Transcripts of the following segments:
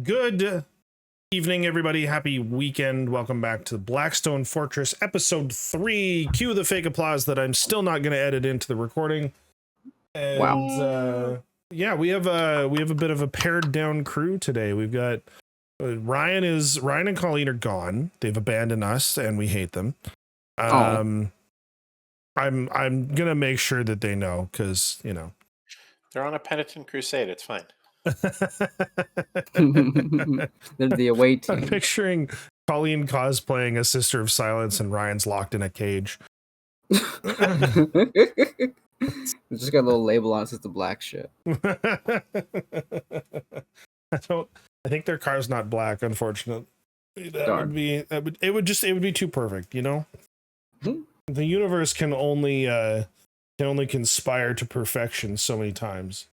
Good evening, everybody. Happy weekend. Welcome back to Blackstone Fortress, episode 3. Cue the fake applause that I'm still not going to edit into the recording. And Wow. yeah, we have a bit of a pared down crew today. We've got Ryan and Colleen are gone. They've abandoned us, and we hate them. I'm gonna make sure that they know, because They're on a penitent crusade. It's fine. They're the away team. I'm picturing Colleen cosplaying a Sister of Silence and Ryan's locked in a cage. It's just got a little label on it, says the black shit. I think their car's not black, unfortunately. Darn. It would be too perfect, you know? Hmm. The universe can only conspire to perfection so many times.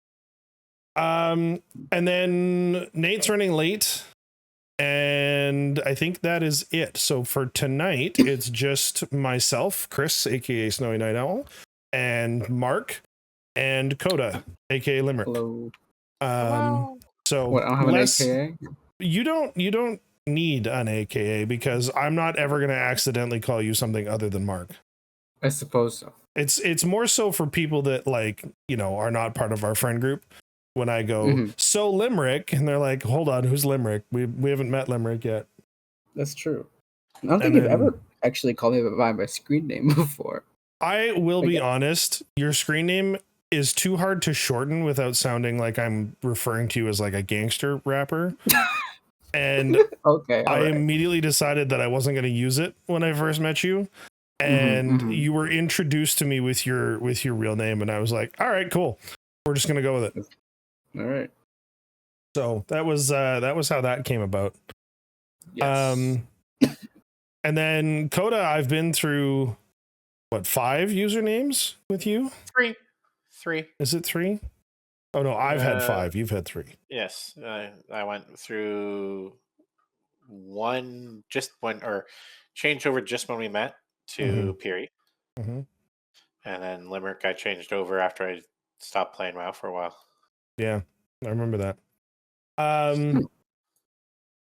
And then Nate's running late, and I think that is it. So for tonight, it's just myself, Chris, aka Snowy Night Owl, and Mark, and Coda, aka Limerick. Hello. So What, I don't have an AKA? You don't need an AKA, because I'm not ever going to accidentally call you something other than Mark. I suppose so. It's more so for people that are not part of our friend group. When I go, so Limerick, and they're like, hold on, who's Limerick? We haven't met Limerick yet. That's true. I don't think you've ever actually called me by my screen name before. I will be honest, your screen name is too hard to shorten without sounding like I'm referring to you as like a gangster rapper. And okay, I immediately decided that I wasn't going to use it when I first met you. And you were introduced to me with your real name, and I was like, all right, cool. We're just going to go with it. All right. So that was how that came about. Yes. And then Coda, I've been through 5 usernames with you? 3. Is it 3? Oh no, I've had 5. You've had 3. Yes, I went through one, or changed over just when we met to Peary. And then Limerick I changed over after I stopped playing WoW for a while. Yeah, I remember that.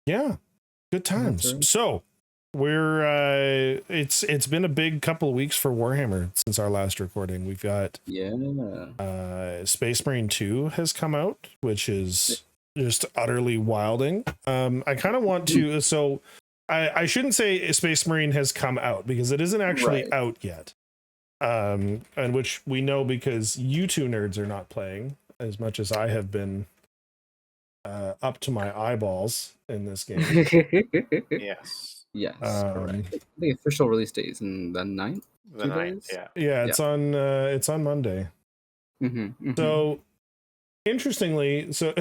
Yeah, good times. Right. So we're it's been a big couple of weeks for Warhammer since our last recording. We've got Space Marine 2 has come out, which is just utterly wilding. I kind of want to, so I shouldn't say Space Marine has come out, because it isn't actually out yet. And which we know because you two nerds are not playing as much as I have been up to my eyeballs in this game. Yes. The official release date is in the 9th. The 9th, yeah. It's on Monday. So interestingly, so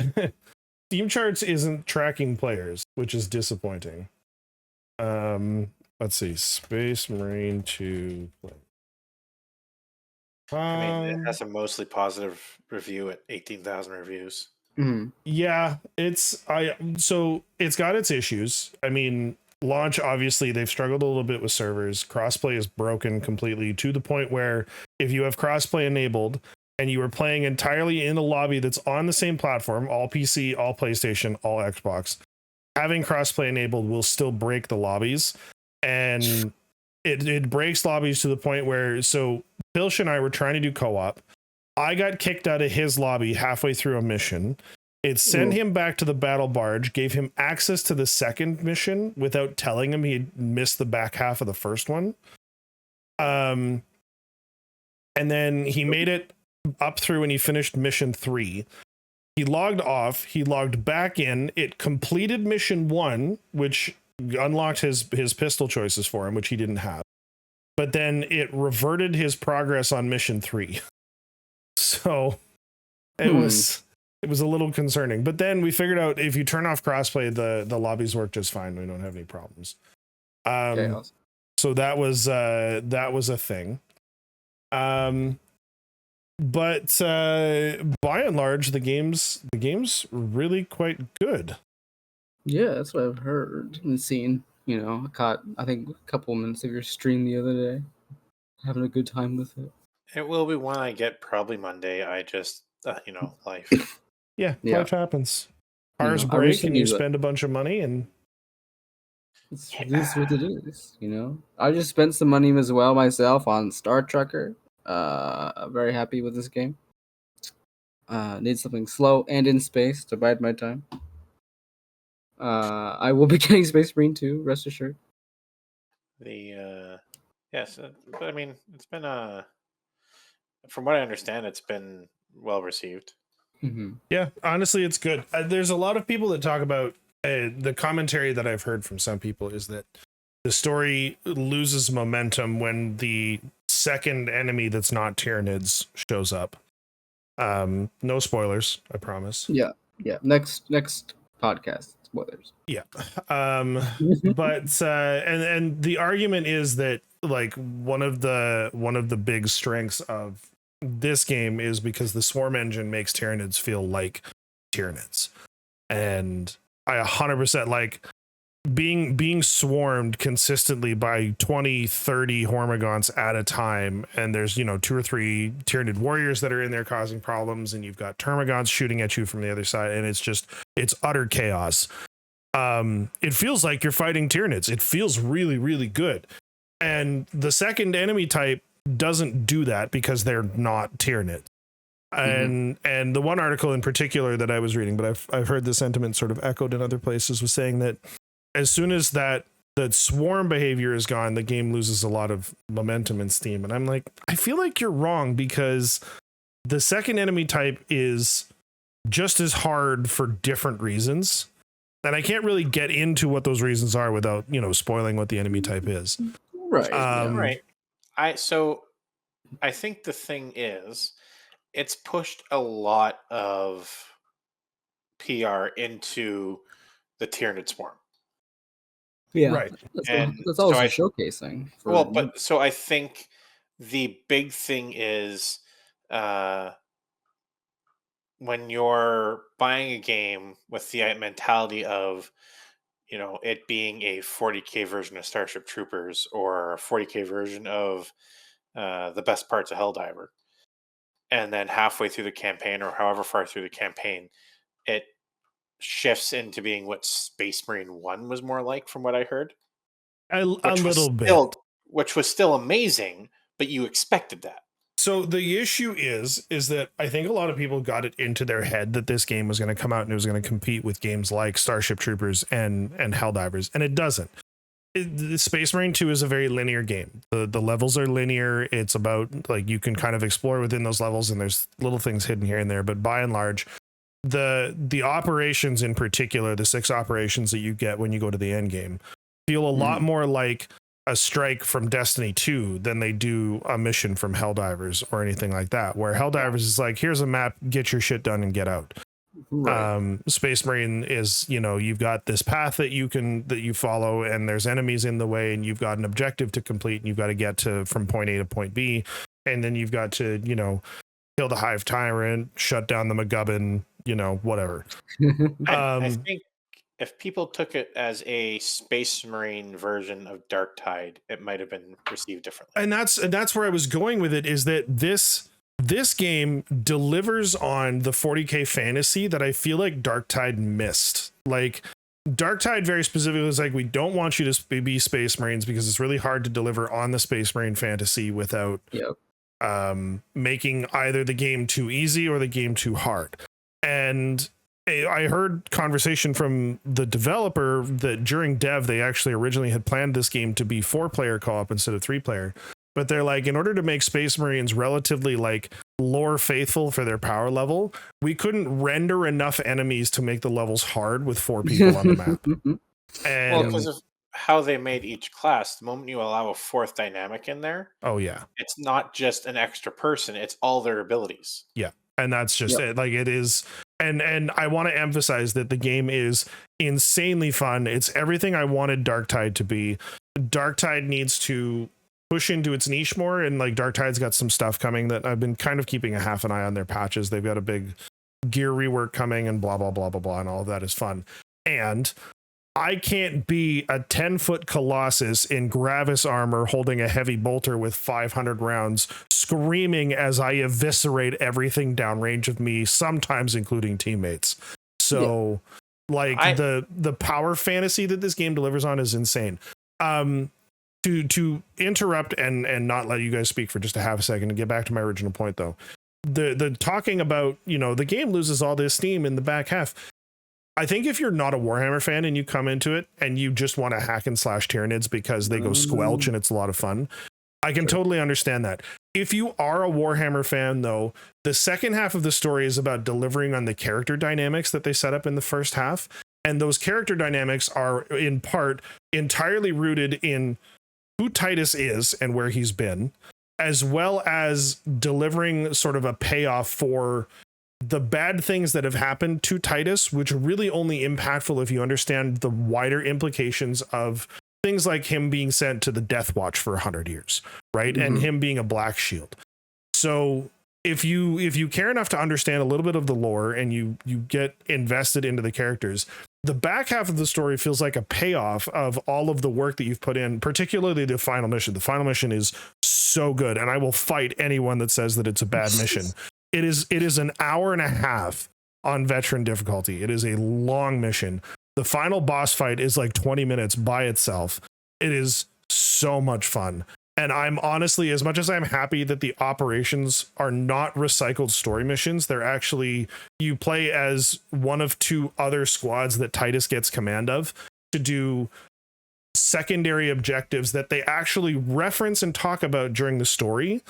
Steam Charts isn't tracking players, which is disappointing. Let's see, Space Marine 2 play. I mean, it has a mostly positive review at 18,000 reviews. Yeah, so it's got its issues. I mean, launch, obviously they've struggled a little bit with servers. Crossplay is broken completely, to the point where if you have crossplay enabled and you are playing entirely in a lobby that's on the same platform, all PC, all PlayStation, all Xbox, having crossplay enabled will still break the lobbies. And it breaks lobbies to the point where, so Pilsh and I were trying to do co-op. I got kicked out of his lobby halfway through a mission. It sent him back to the battle barge, gave him access to the second mission without telling him he'd missed the back half of the first one. And then he made it up through and he finished mission 3. He logged off, he logged back in, it completed mission 1, which unlocked his pistol choices for him, which he didn't have. But then it reverted his progress on mission 3. So it was a little concerning. But then we figured out if you turn off crossplay, the lobbies work just fine. We don't have any problems. Awesome. So that was a thing. But by and large, the game's really quite good. Yeah, that's what I've heard and seen. I caught, I think, a couple minutes of your stream the other day. Having a good time with it. It will be one I get probably Monday. I just, life. Yeah, life happens. cars I break and recently you spend a bunch of money, and it is what it is. I just spent some money as well myself on Star Trekker. I'm very happy with this game. Need something slow and in space to bide my time. I will be getting Space Marine 2, rest assured. Yes, but I mean, it's been from what I understand, it's been well received. Mm-hmm. yeah, honestly, it's good. There's a lot of people that talk about the commentary that I've heard from some people is that the story loses momentum when the second enemy that's not Tyranids shows up. No spoilers, I promise. Yeah. Next podcast, spoilers. Yeah. But and the argument is that like one of the big strengths of this game is because the swarm engine makes Tyranids feel like Tyranids. And I 100% like being swarmed consistently by 20-30 Hormagaunts at a time, and there's 2 or 3 Tyranid warriors that are in there causing problems, and you've got Termagants shooting at you from the other side, and it's utter chaos. It feels like you're fighting Tyranids. It feels really, really good. And the second enemy type doesn't do that because they're not Tyranids. And the one article in particular that I was reading, but I've heard the sentiment sort of echoed in other places, was saying that as soon as that swarm behavior is gone, the game loses a lot of momentum and steam. And I'm like, I feel like you're wrong, because the second enemy type is just as hard for different reasons. And I can't really get into what those reasons are without, spoiling what the enemy type is. Right. Right. I think the thing is, it's pushed a lot of PR into the Tyranid swarm. Yeah, right. That's also showcasing. So I think the big thing is when you're buying a game with the mentality of, it being a 40K version of Starship Troopers or a 40K version of the best parts of Helldiver, and then halfway through the campaign or however far through the campaign, it shifts into being what Space Marine 1 was more like, from what I heard. A little bit. Which was still amazing, but you expected that. So the issue is that I think a lot of people got it into their head that this game was going to come out and it was going to compete with games like Starship Troopers and Helldivers, and it doesn't. The Space Marine 2 is a very linear game. The levels are linear. It's about, like, you can kind of explore within those levels, and there's little things hidden here and there, but by and large, the operations in particular, the 6 operations that you get when you go to the end game, feel a lot more like a strike from Destiny 2 than they do a mission from Helldivers or anything like that, where Helldivers is like, here's a map, get your shit done and get out. Right. Space Marine is, you've got this path that you follow, and there's enemies in the way, and you've got an objective to complete, and you've got to get from point A to point B, and then you've got to, kill the Hive Tyrant, shut down the McGubbin, whatever. I think if people took it as a Space Marine version of Darktide, it might have been received differently. And that's where I was going with it, is that this game delivers on the 40K fantasy that I feel like Darktide missed. Like, Darktide very specifically is like, we don't want you to be Space Marines because it's really hard to deliver on the Space Marine fantasy without making either the game too easy or the game too hard. And I heard conversation from the developer that during dev, they actually originally had planned this game to be 4-player co-op instead of 3-player. But they're like, in order to make Space Marines relatively like lore faithful for their power level, we couldn't render enough enemies to make the levels hard with 4 people on the map. And well, because of how they made each class, the moment you allow a 4th dynamic in there, it's not just an extra person, it's all their abilities. Yeah. And that's just it. Like, it is. And I want to emphasize that the game is insanely fun. It's everything I wanted Darktide to be. Darktide needs to push into its niche more, and like Darktide's got some stuff coming that I've been kind of keeping a half an eye on their patches. They've got a big gear rework coming and blah, blah, blah, blah, blah, and all of that is fun. And I can't be a 10-foot Colossus in Gravis armor holding a heavy bolter with 500 rounds, screaming as I eviscerate everything downrange of me, sometimes including teammates. So Like the power fantasy that this game delivers on is insane. To interrupt and not let you guys speak for just a half a second and get back to my original point though. The talking about, the game loses all this steam in the back half. I think if you're not a Warhammer fan and you come into it and you just want to hack and slash Tyranids because they go squelch and it's a lot of fun, I can totally understand that. If you are a Warhammer fan, though, the second half of the story is about delivering on the character dynamics that they set up in the first half. And those character dynamics are in part entirely rooted in who Titus is and where he's been, as well as delivering sort of a payoff for the bad things that have happened to Titus, which are really only impactful if you understand the wider implications of things like him being sent to the Death Watch for 100 years, right? And him being a Black Shield. So if you care enough to understand a little bit of the lore and you get invested into the characters, the back half of the story feels like a payoff of all of the work that you've put in, particularly the final mission. The final mission is so good, and I will fight anyone that says that it's a bad mission. It is an hour and a half on veteran difficulty. It is a long mission. The final boss fight is like 20 minutes by itself. It is so much fun. And I'm honestly, as much as I'm happy that the operations are not recycled story missions, they're actually, you play as one of two other squads that Titus gets command of to do secondary objectives that they actually reference and talk about during the story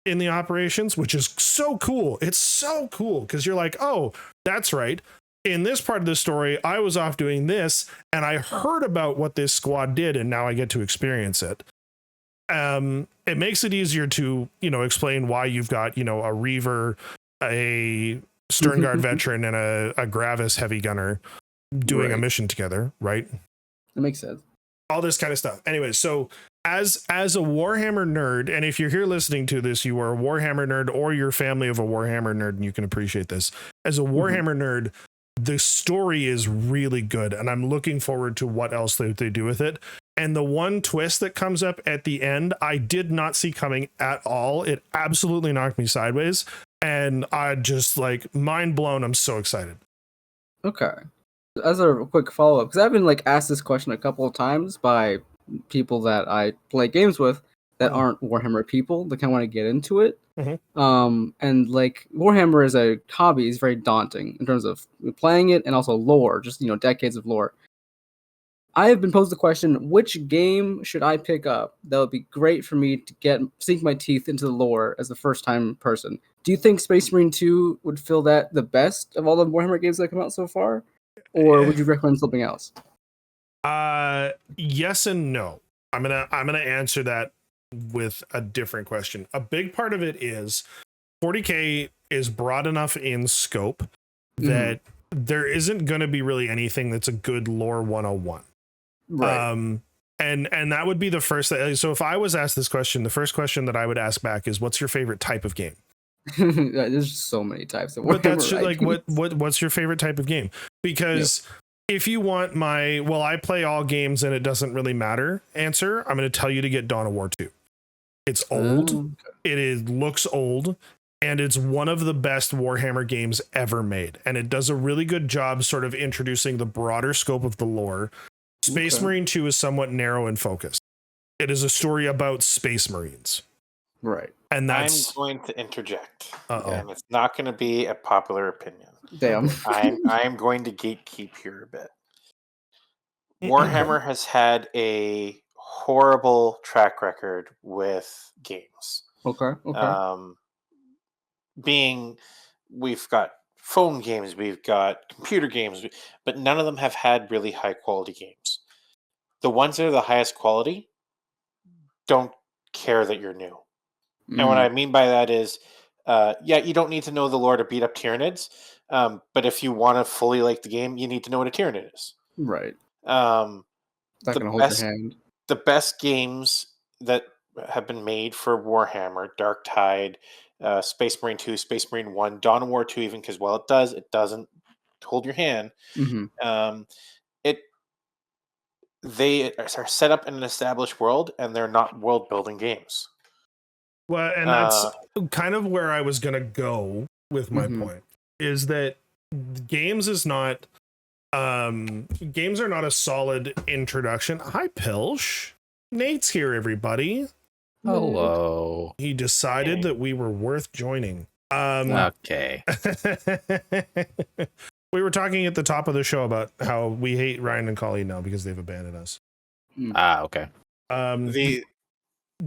in the operations, which is so cool. It's so cool because you're like, oh, that's right. In this part of the story, I was off doing this and I heard about what this squad did and now I get to experience it. It makes it easier to, explain why you've got, a Reaver, a Sternguard veteran and a Gravis heavy gunner doing a mission together, right? That makes sense. All this kind of stuff. Anyway, so as a Warhammer nerd, and if you're here listening to this, you are a Warhammer nerd or your family of a Warhammer nerd, and you can appreciate this. As a Warhammer nerd, the story is really good, and I'm looking forward to what else they do with it. And the one twist that comes up at the end, I did not see coming at all. It absolutely knocked me sideways, and I just mind blown. I'm so excited. Okay. As a quick follow-up, because I've been asked this question a couple of times by people that I play games with that aren't Warhammer people that kind of want to get into it. And Warhammer as a hobby is very daunting in terms of playing it and also lore, just decades of lore. I have been posed the question, which game should I pick up that would be great for me to sink my teeth into the lore as a first-time person? Do you think Space Marine 2 would fill that the best of all the Warhammer games that have come out so far? Or would you recommend something else? Yes and no. I'm gonna answer that with a different question. A big part of it is 40K is broad enough in scope that there isn't going to be really anything that's a good lore 101. Right. And that would be the first thing. So if I was asked this question, the first question that I would ask back is, what's your favorite type of game? There's so many types of Warhammer. But that's what's your favorite type of game? Because if you want I play all games and it doesn't really matter answer, I'm going to tell you to get Dawn of War 2. It's old. It looks old, and it's one of the best Warhammer games ever made. And it does a really good job sort of introducing the broader scope of the lore. Space Marine 2 is somewhat narrow in focus. It is a story about Space Marines. Right. And I'm going to interject. And it's not going to be a popular opinion. Damn. I'm going to gatekeep here a bit. Warhammer has had a horrible track record with games. Okay. We've got phone games, we've got computer games, but none of them have had really high quality games. The ones that are the highest quality don't care that you're new. And what I mean by that is, you don't need to know the lore to beat up Tyranids, but if you want to fully like the game, you need to know what a Tyranid is. Right. Not going to hold your hand. The best games that have been made for Warhammer, Dark Tide, Space Marine 2, Space Marine 1, Dawn of War 2, even because it doesn't hold your hand. They are set up in an established world, and they're not world building games. Well, and that's kind of where I was going to go with my point, is that games is not games are not a solid introduction. Hi, Pilch. Nate's here, everybody. Hello. He decided that we were worth joining. Okay. We were talking at the top of the show about how we hate Ryan and Colleen now because they've abandoned us. Okay.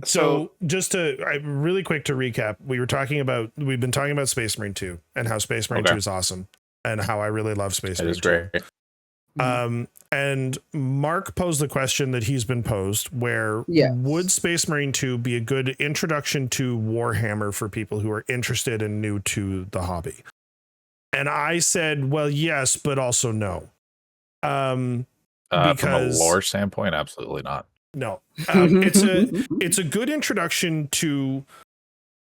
So just to really quick to recap, we've been talking about Space Marine 2 and how Space Marine 2 is awesome and how I really love Space Marine 2. It is great. And Mark posed the question that he's been posed where would Space Marine 2 be a good introduction to Warhammer for people who are interested and new to the hobby? And I said, well, yes, but also no. From a lore standpoint, absolutely not. No, it's a good introduction to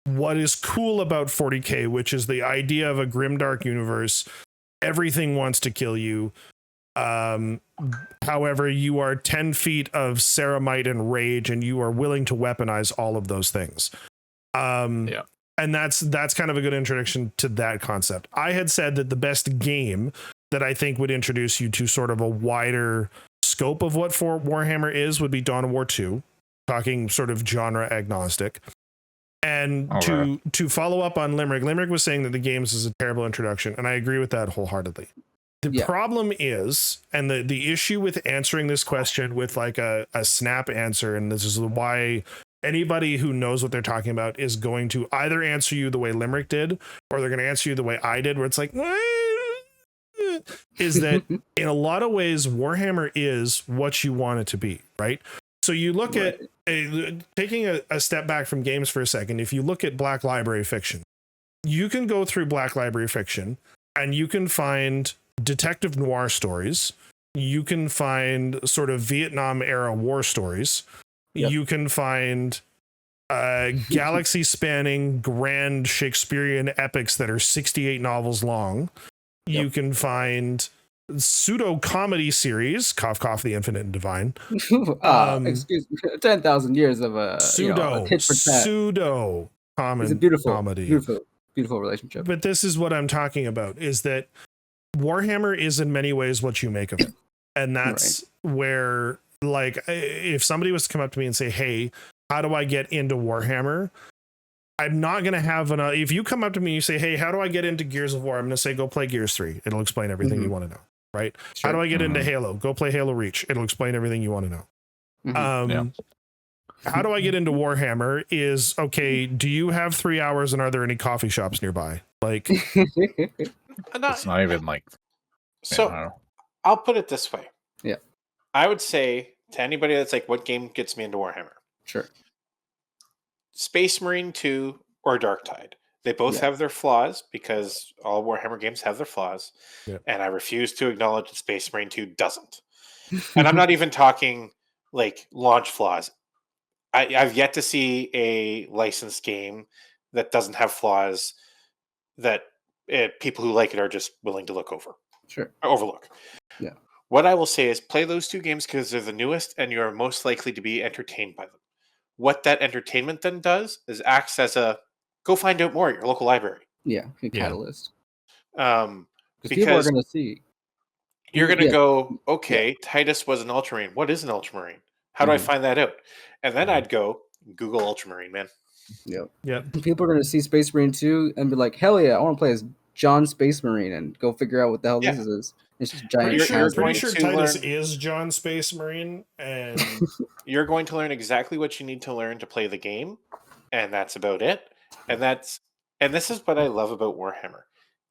what is cool about 40K, which is the idea of a grimdark universe. Everything wants to kill you. However, you are 10 feet of ceramite and rage, and you are willing to weaponize all of those things. And that's kind of a good introduction to that concept. I had said that the best game that I think would introduce you to sort of a wider scope of what Warhammer is would be Dawn of War 2, talking sort of genre agnostic. And to follow up on Limerick was saying that the games is a terrible introduction, and I agree with that wholeheartedly. The problem is, and the issue with answering this question with like a snap answer, and this is why anybody who knows what they're talking about is going to either answer you the way Limerick did, or they're going to answer you the way I did, where it's like, is that in a lot of ways, Warhammer is what you want it to be, right? So you look at taking a step back from games for a second. If you look at Black Library fiction, you can go through Black Library fiction and you can find detective noir stories. You can find sort of Vietnam era war stories. You can find galaxy spanning grand Shakespearean epics that are 68 novels long. You can find pseudo comedy series, Cough Cough the Infinite and Divine. Excuse me, 10,000 years of a pseudo comedy. It's a beautiful relationship. But this is what I'm talking about, is that Warhammer is in many ways what you make of it. And that's where, like, if somebody was to come up to me and say, hey, how do I get into Warhammer? I'm not going to have if you come up to me and you say, hey, how do I get into Gears of War? I'm going to say, go play Gears 3. It'll explain everything you want to know, right? Sure. How do I get into Halo? Go play Halo Reach. It'll explain everything you want to know. How do I get into Warhammer is, okay, do you have 3 hours and are there any coffee shops nearby? Like, it's not even like, so I'll put it this way. Yeah. I would say to anybody that's like, what game gets me into Warhammer? Sure. Space Marine 2 or Dark Tide. They both have their flaws because all Warhammer games have their flaws. Yeah. And I refuse to acknowledge that Space Marine 2 doesn't. And I'm not even talking like launch flaws. I've yet to see a licensed game that doesn't have flaws that people who like it are just willing to look over. Sure. Overlook. Yeah. What I will say is play those two games because they're the newest and you're most likely to be entertained by them. What that entertainment then does is acts as a go find out more at your local library. Yeah, a catalyst. Because people are going to see. You're going to go, okay, Titus was an Ultramarine. What is an Ultramarine? How do I find that out? And then I'd go Google Ultramarine, man. Yep. People are going to see Space Marine 2 and be like, hell yeah, I want to play as John Space Marine and go figure out what the hell this is. It's just giant. Pretty sure Titus is John Space Marine, and you're going to learn exactly what you need to learn to play the game, and that's about it. And this is what I love about Warhammer.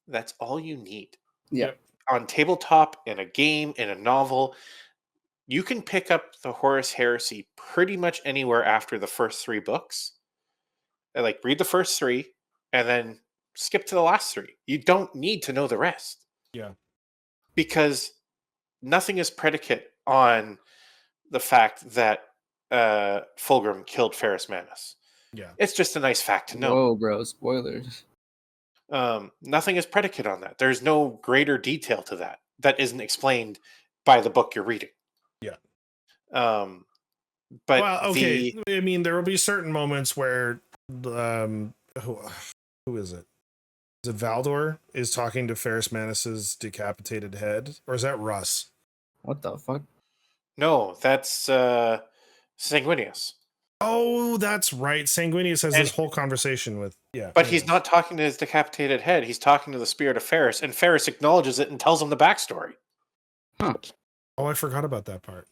That's all you need. Yeah. On tabletop, in a game, in a novel, you can pick up the Horus Heresy pretty much anywhere after the first 3 books. Like read the first 3 and then skip to the last 3. You don't need to know the rest. Yeah. Because nothing is predicate on the fact that Fulgrim killed Ferrus Manus. Yeah. It's just a nice fact to know. Whoa, bro, spoilers. Nothing is predicate on that. There's no greater detail to that isn't explained by the book you're reading. Yeah. But I mean, there will be certain moments where who is it? Is it Valdor is talking to Ferris Manus's decapitated head, or is that Russ? What the fuck? No, that's Sanguinius. Oh, that's right. Sanguinius has this whole conversation with But he's not talking to his decapitated head. He's talking to the spirit of Ferris, and Ferris acknowledges it and tells him the backstory. Huh. Oh, I forgot about that part.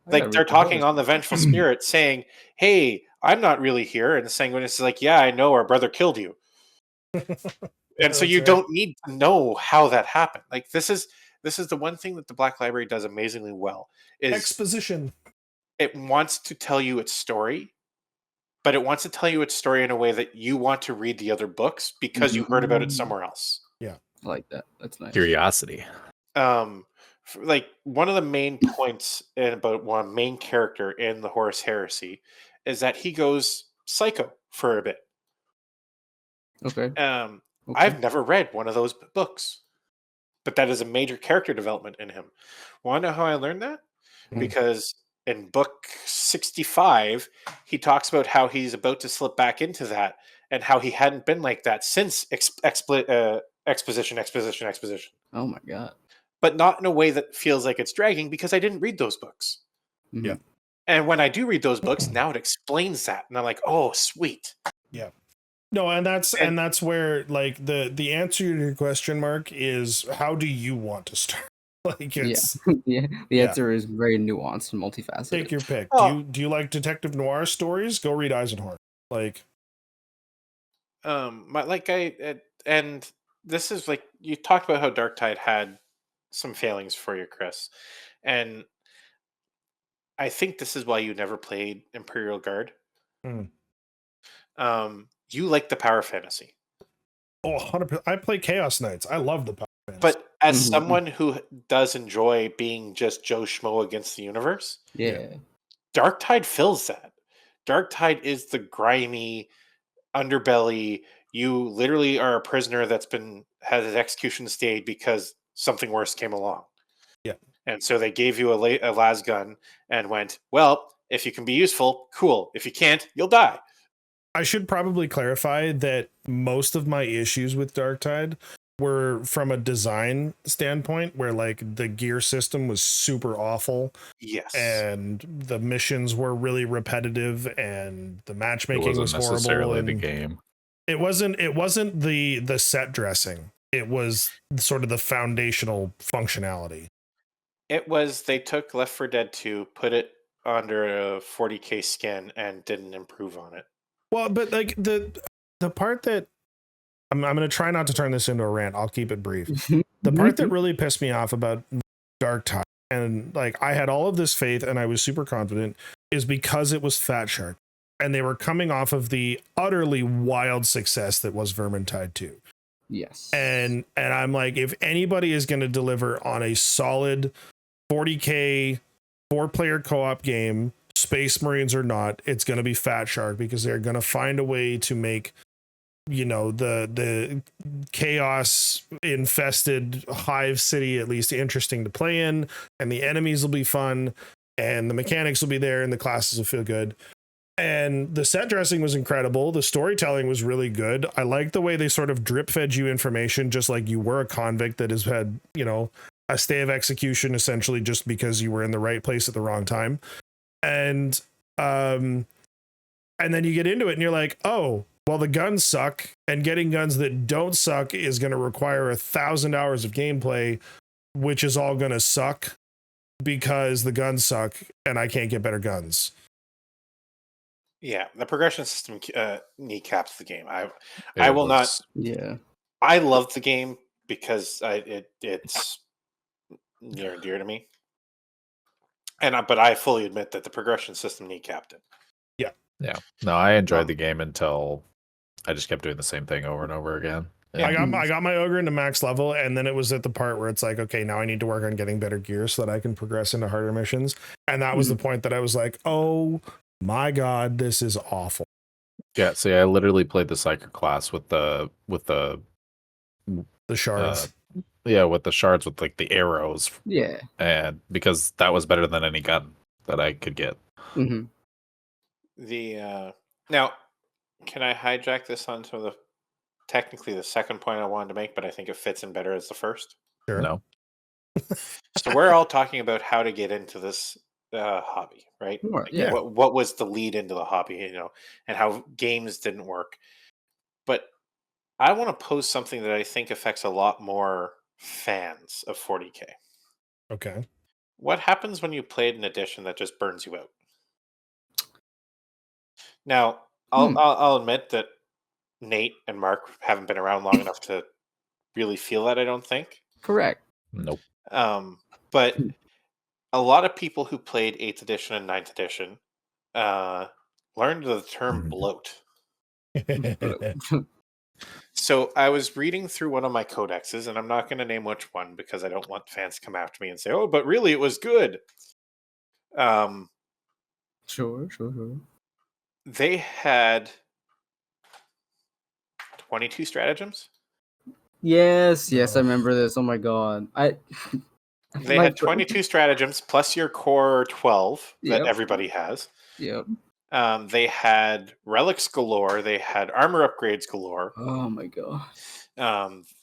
Like they're talking on the vengeful spirit, saying, "Hey, I'm not really here," and the Sanguinius is like, "Yeah, I know. Our brother killed you." And so you don't need to know how that happened. Like this is the one thing that the Black Library does amazingly well is exposition. It wants to tell you its story, but it wants to tell you its story in a way that you want to read the other books because you heard about it somewhere else. Yeah, I like that. That's nice. Curiosity. Like one of the main points about one main character in the Horus Heresy is that he goes psycho for a bit. Okay. I've never read one of those books, but that is a major character development in him. Want to know how I learned that? Because in book 65, he talks about how he's about to slip back into that and how he hadn't been like that since exposition. Oh my god. But not in a way that feels like it's dragging because I didn't read those books. Yeah. And when I do read those books, now it explains that. And I'm like, oh, sweet. Yeah. No, and that's where like the answer to your question, Mark, is how do you want to start? Like it's the answer is very nuanced and multifaceted. Take your pick. Do you like detective noir stories? Go read Eisenhorn. Like and this is like you talked about how Darktide had some failings for you, Chris. And I think this is why you never played Imperial Guard. You like the power fantasy. Oh, 100%. I play Chaos Knights. I love the power fantasy. But as someone who does enjoy being just Joe Schmo against the universe, Darktide fills that. Darktide is the grimy underbelly. You literally are a prisoner that's had his execution stayed because something worse came along. Yeah. And so they gave you a las gun and went, well, if you can be useful, cool. If you can't, you'll die. I should probably clarify that most of my issues with Darktide were from a design standpoint where like the gear system was super awful. Yes. And the missions were really repetitive and the matchmaking was horrible. Necessarily the game. It wasn't the set dressing. It was sort of the foundational functionality. It was they took Left 4 Dead 2, put it under a 40k skin and didn't improve on it. Well, but like the part that I'm going to try not to turn this into a rant. I'll keep it brief. The part that really pissed me off about Darktide, and like I had all of this faith and I was super confident, is because it was Fat Shark and they were coming off of the utterly wild success that was Vermintide 2. Yes. And I'm like, if anybody is going to deliver on a solid 40k 4-player co-op game, Space Marines or not, it's going to be Fat Shark, because they're going to find a way to make, you know, the chaos infested hive city at least interesting to play in, and the enemies will be fun and the mechanics will be there and the classes will feel good. And the set dressing was incredible. The storytelling was really good. I like the way they sort of drip fed you information, just like you were a convict that has had, you know, a stay of execution essentially just because you were in the right place at the wrong time. And then you get into it and you're like, oh, well, the guns suck, and getting guns that don't suck is going to require 1,000 hours of gameplay, which is all going to suck because the guns suck and I can't get better guns. Yeah, the progression system kneecaps the game. I will not. Yeah, I love the game because it's near and dear to me. But I fully admit that the progression system kneecapped it. Yeah. No, I enjoyed the game until I just kept doing the same thing over and over again. Yeah. I got my ogre into max level, and then it was at the part where it's like, okay, now I need to work on getting better gear so that I can progress into harder missions. And that was the point that I was like, oh my god, this is awful. Yeah, see, I literally played the Psyker class with the shards. with the shards with like the arrows. Yeah. And because that was better than any gun that I could get. Mm-hmm. The now, can I hijack this onto the technically the second point I wanted to make, but I think it fits in better as the first. Sure. No. So we're all talking about how to get into this hobby, right? Sure, Like, yeah. what was the lead into the hobby, and how games didn't work. But I want to pose something that I think affects a lot more fans of 40K. Okay. What happens when you played an edition that just burns you out? Now, I'll admit that Nate and Mark haven't been around long enough to really feel that. I don't think. Correct. Nope. But a lot of people who played 8th edition and 9th edition learned the term bloat. So I was reading through one of my codexes, and I'm not going to name which one because I don't want fans to come after me and say, "Oh, but really, it was good." Sure. They had 22 stratagems. Yes, I remember this. Oh my god. They had 22 stratagems plus your core 12 that Yep. everybody has. Yep. They had relics galore. They had armor upgrades galore. Oh my god.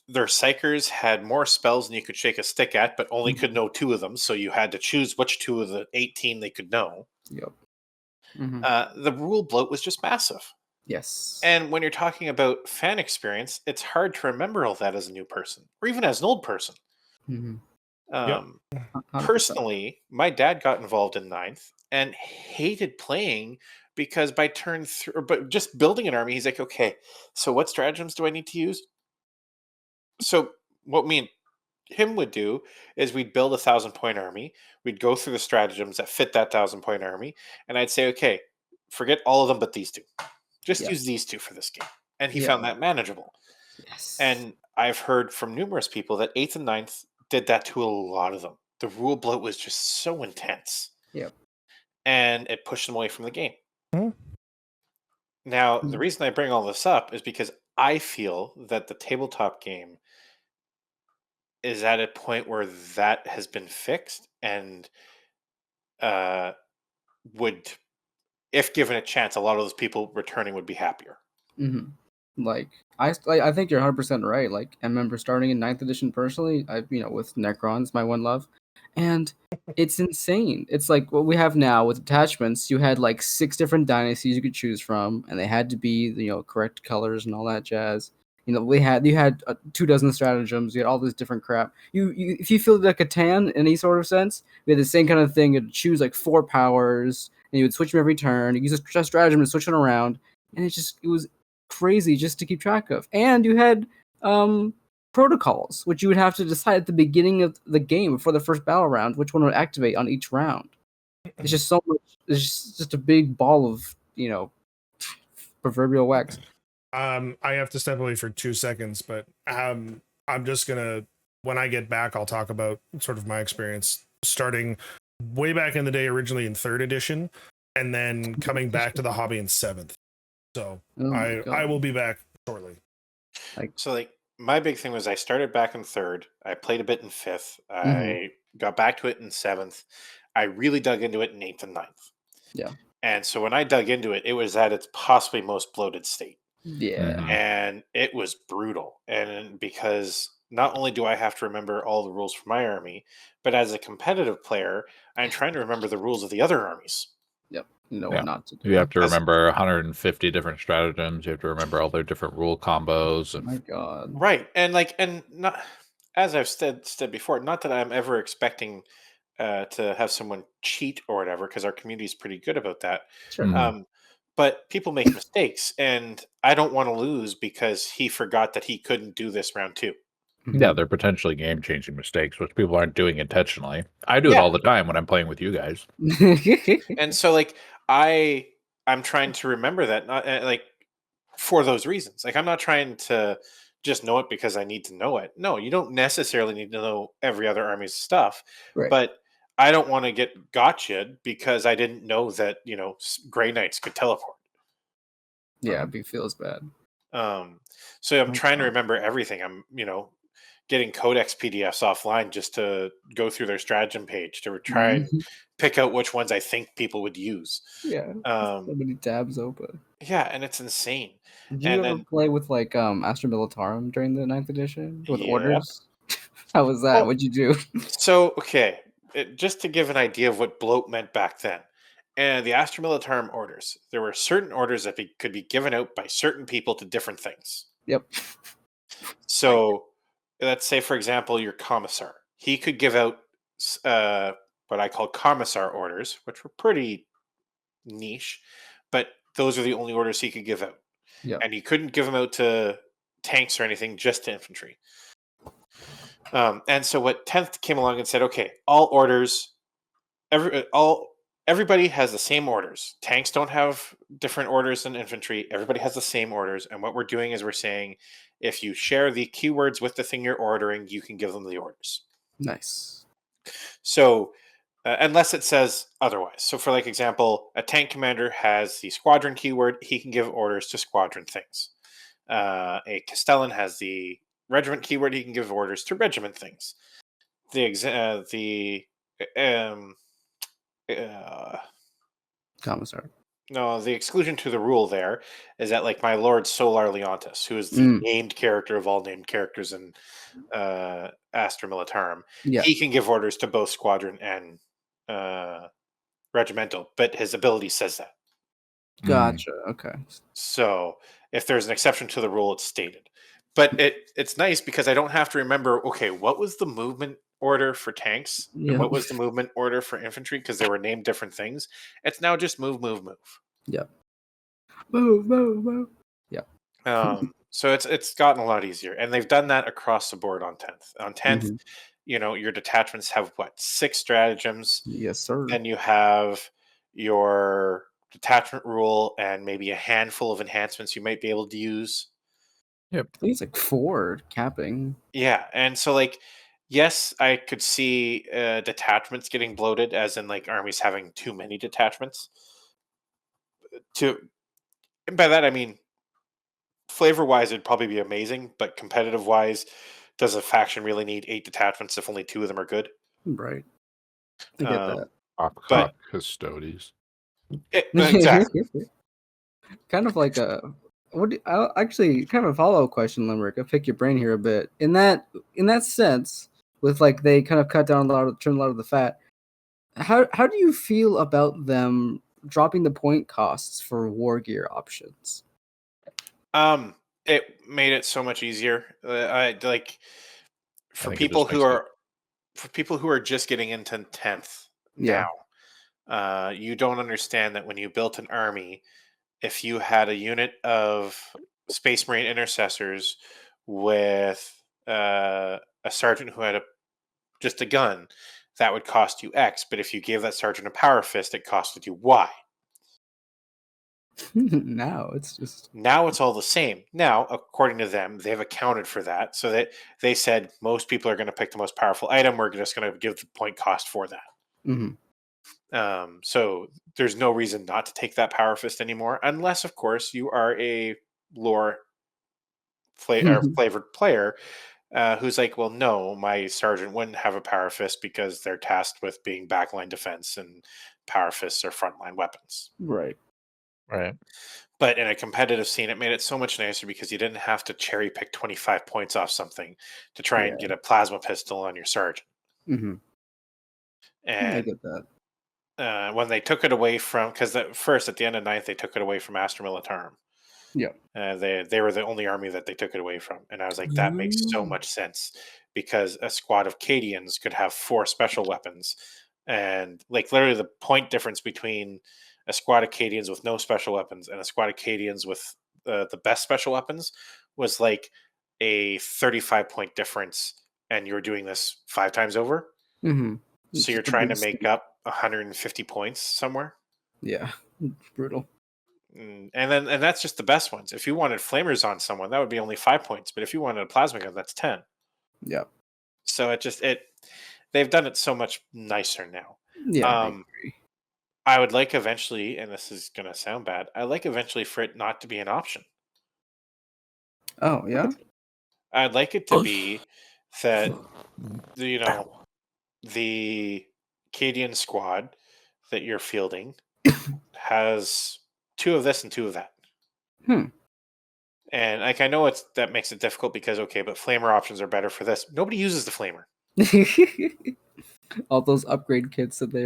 Their psychers had more spells than you could shake a stick at, but only could know 2 of them. So you had to choose which 2 of the 18 they could know. Yep. The rule bloat was just massive. Yes. And when you're talking about fan experience, it's hard to remember all that as a new person, or even as an old person. Yep. Personally, my dad got involved in 9th and hated playing because by turn 3, but just building an army, he's like, okay, so what stratagems do I need to use? So what me and him would do is we'd build a 1,000-point army. We'd go through the stratagems that fit that 1,000-point army, and I'd say, okay, forget all of them but these 2. Just use these 2 for this game. And he found that manageable. Yes. And I've heard from numerous people that 8th and 9th did that to a lot of them. The rule bloat was just so intense. Yep. And it pushed them away from the game. Now, the reason I bring all this up is because I feel that the tabletop game is at a point where that has been fixed and would, if given a chance, a lot of those people returning would be happier. Like I think you're 100% right. Like I remember starting in 9th edition personally. With Necrons, my one love, and it's insane. It's like what we have now with attachments. You had like 6 different dynasties you could choose from, and they had to be correct colors and all that jazz. You had 24 stratagems. You had all this different crap. You if you feel like a Catan in any sort of sense, we had the same kind of thing. You'd choose like 4 powers, and you would switch them every turn. You use a stratagem to switch them around, and it was crazy just to keep track of. And you had protocols, which you would have to decide at the beginning of the game before the first battle round which one would activate on each round. It's just so much. It's just a big ball of proverbial wax. I have to step away for 2 seconds, but I'm just gonna, when I get back, I'll talk about sort of my experience starting way back in the day, originally in 3rd edition, and then coming back to the hobby in 7th. So I will be back shortly. My big thing was I started back in 3rd. I played a bit in 5th. I got back to it in 7th. I really dug into it in 8th and 9th. Yeah. And so when I dug into it, it was at its possibly most bloated state. Yeah. And it was brutal. And because not only do I have to remember all the rules for my army, but as a competitive player, I'm trying to remember the rules of the other armies. Yep. What not to do. You have to remember 150 different stratagems. You have to remember all their different rule combos. Oh my god. Right. And not, as I've said before, not that I'm ever expecting to have someone cheat or whatever, because our community is pretty good about that. Sure. But people make mistakes, and I don't want to lose because he forgot that he couldn't do this round 2. Yeah, they're potentially game-changing mistakes, which people aren't doing intentionally. I do it all the time when I'm playing with you guys. And so, I'm trying to remember that, not for those reasons. Like, I'm not trying to just know it because I need to know it. No, you don't necessarily need to know every other army's stuff. Right. But I don't want to get gotcha'd because I didn't know that, Grey Knights could teleport. Yeah, it feels bad. So I'm trying to remember everything. I'm, getting codex PDFs offline just to go through their stratagem page to try and pick out which ones I think people would use. Yeah. So many tabs open. Yeah, and it's insane. Did you And ever then play with like Astra Militarum during the 9th edition with yeah. orders? How was that? Well, What'd you do? so okay, just to give an idea of what bloat meant back then, and the Astra Militarum orders, there were certain orders that could be given out by certain people to different things. Yep. Like So let's say, for example, your commissar. He could give out what I call commissar orders, which were pretty niche, but those are the only orders he could give out. Yep. And he couldn't give them out to tanks or anything, just to infantry. And so what 10th came along and said, okay, all orders, everybody has the same orders. Tanks don't have different orders than infantry. Everybody has the same orders. And what we're doing is we're saying, if you share the keywords with the thing you're ordering, you can give them the orders. nice. So unless it says otherwise. So for like example, a tank commander has the squadron keyword. He can give orders to squadron things. A Castellan has the regiment keyword. He can give orders to regiment things. The Commissar. no, the exclusion to the rule there is that like my Lord Solar Leontis, who is the named character of all named characters in Astra Militarum, Yeah. he can give orders to both squadron and regimental, but his ability says that. Gotcha. Okay. So if there's an exception to the rule, it's stated. But it's nice because I don't have to remember, okay, what was the movement order for tanks? And Yep. what was the movement order for infantry? Because they were named different things. It's now just move, move, move. Yep. Move, move, move. Yep. So it's gotten a lot easier. And they've done that across the board on 10th. On 10th, Mhm. you know, your detachments have what, 6 stratagems. Yes, sir. Then you have your detachment rule and maybe a handful of enhancements you might be able to use. I think it's like 4 capping. Yeah, and so like, yes, I could see detachments getting bloated, as in like armies having too many detachments. And by that I mean flavor wise, it'd probably be amazing, but competitive wise, does a faction really need 8 detachments if only 2 of them are good? Right. I get that. But Custodes. exactly. Kind of like a actually kind of a follow-up question, Limerick. I'll pick your brain here a bit. In that sense, with like they kind of cut down trim a lot of the fat. How do you feel about them dropping the point costs for war gear options? It made it so much easier. I like for think it people just who makes it are for people who are just getting into 10th Yeah. now. You don't understand that when you built an army, if you had a unit of Space Marine intercessors with a sergeant who had just a gun, that would cost you X. But if you gave that sergeant a power fist, it costed you Y. Now it's just Now it's all the same. Now, according to them, they've accounted for that. So that they said most people are going to pick the most powerful item. We're just going to give the point cost for that. Mhm. So there's no reason not to take that power fist anymore, unless, of course, you are a lore flavored player who's like, well, no, my sergeant wouldn't have a power fist because they're tasked with being backline defense, and power fists are frontline weapons. right. Right. But in a competitive scene, it made it so much nicer because you didn't have to cherry pick 25 points off something to try and Yeah. get a plasma pistol on your sergeant. Mhm. I And get that. when they took it away from, because at first at the end of 9th, they took it away from Astra Militarum. Yeah. They were the only army that they took it away from, and I was like, that makes so much sense because a squad of Cadians could have 4 special weapons, and like literally the point difference between a squad of Cadians with no special weapons and a squad of Cadians with the best special weapons was like a 35-point difference, and you're doing this 5 times over. Mhm. So you're Just a trying to big make up 150 points somewhere. Yeah. Brutal. And that's just the best ones. If you wanted flamers on someone, that would be only 5 points. But if you wanted a plasma gun, that's 10. Yeah. So they've done it so much nicer now. Yeah. I Um, agree. I would like eventually, and this is gonna sound bad, I like eventually for it not to be an option. Oh, yeah? I'd like it to be that you know the Cadian squad that you're fielding has 2 of this and 2 of that. And like I know that makes it difficult because but flamer options are better for this. Nobody uses the flamer. All those upgrade kits that they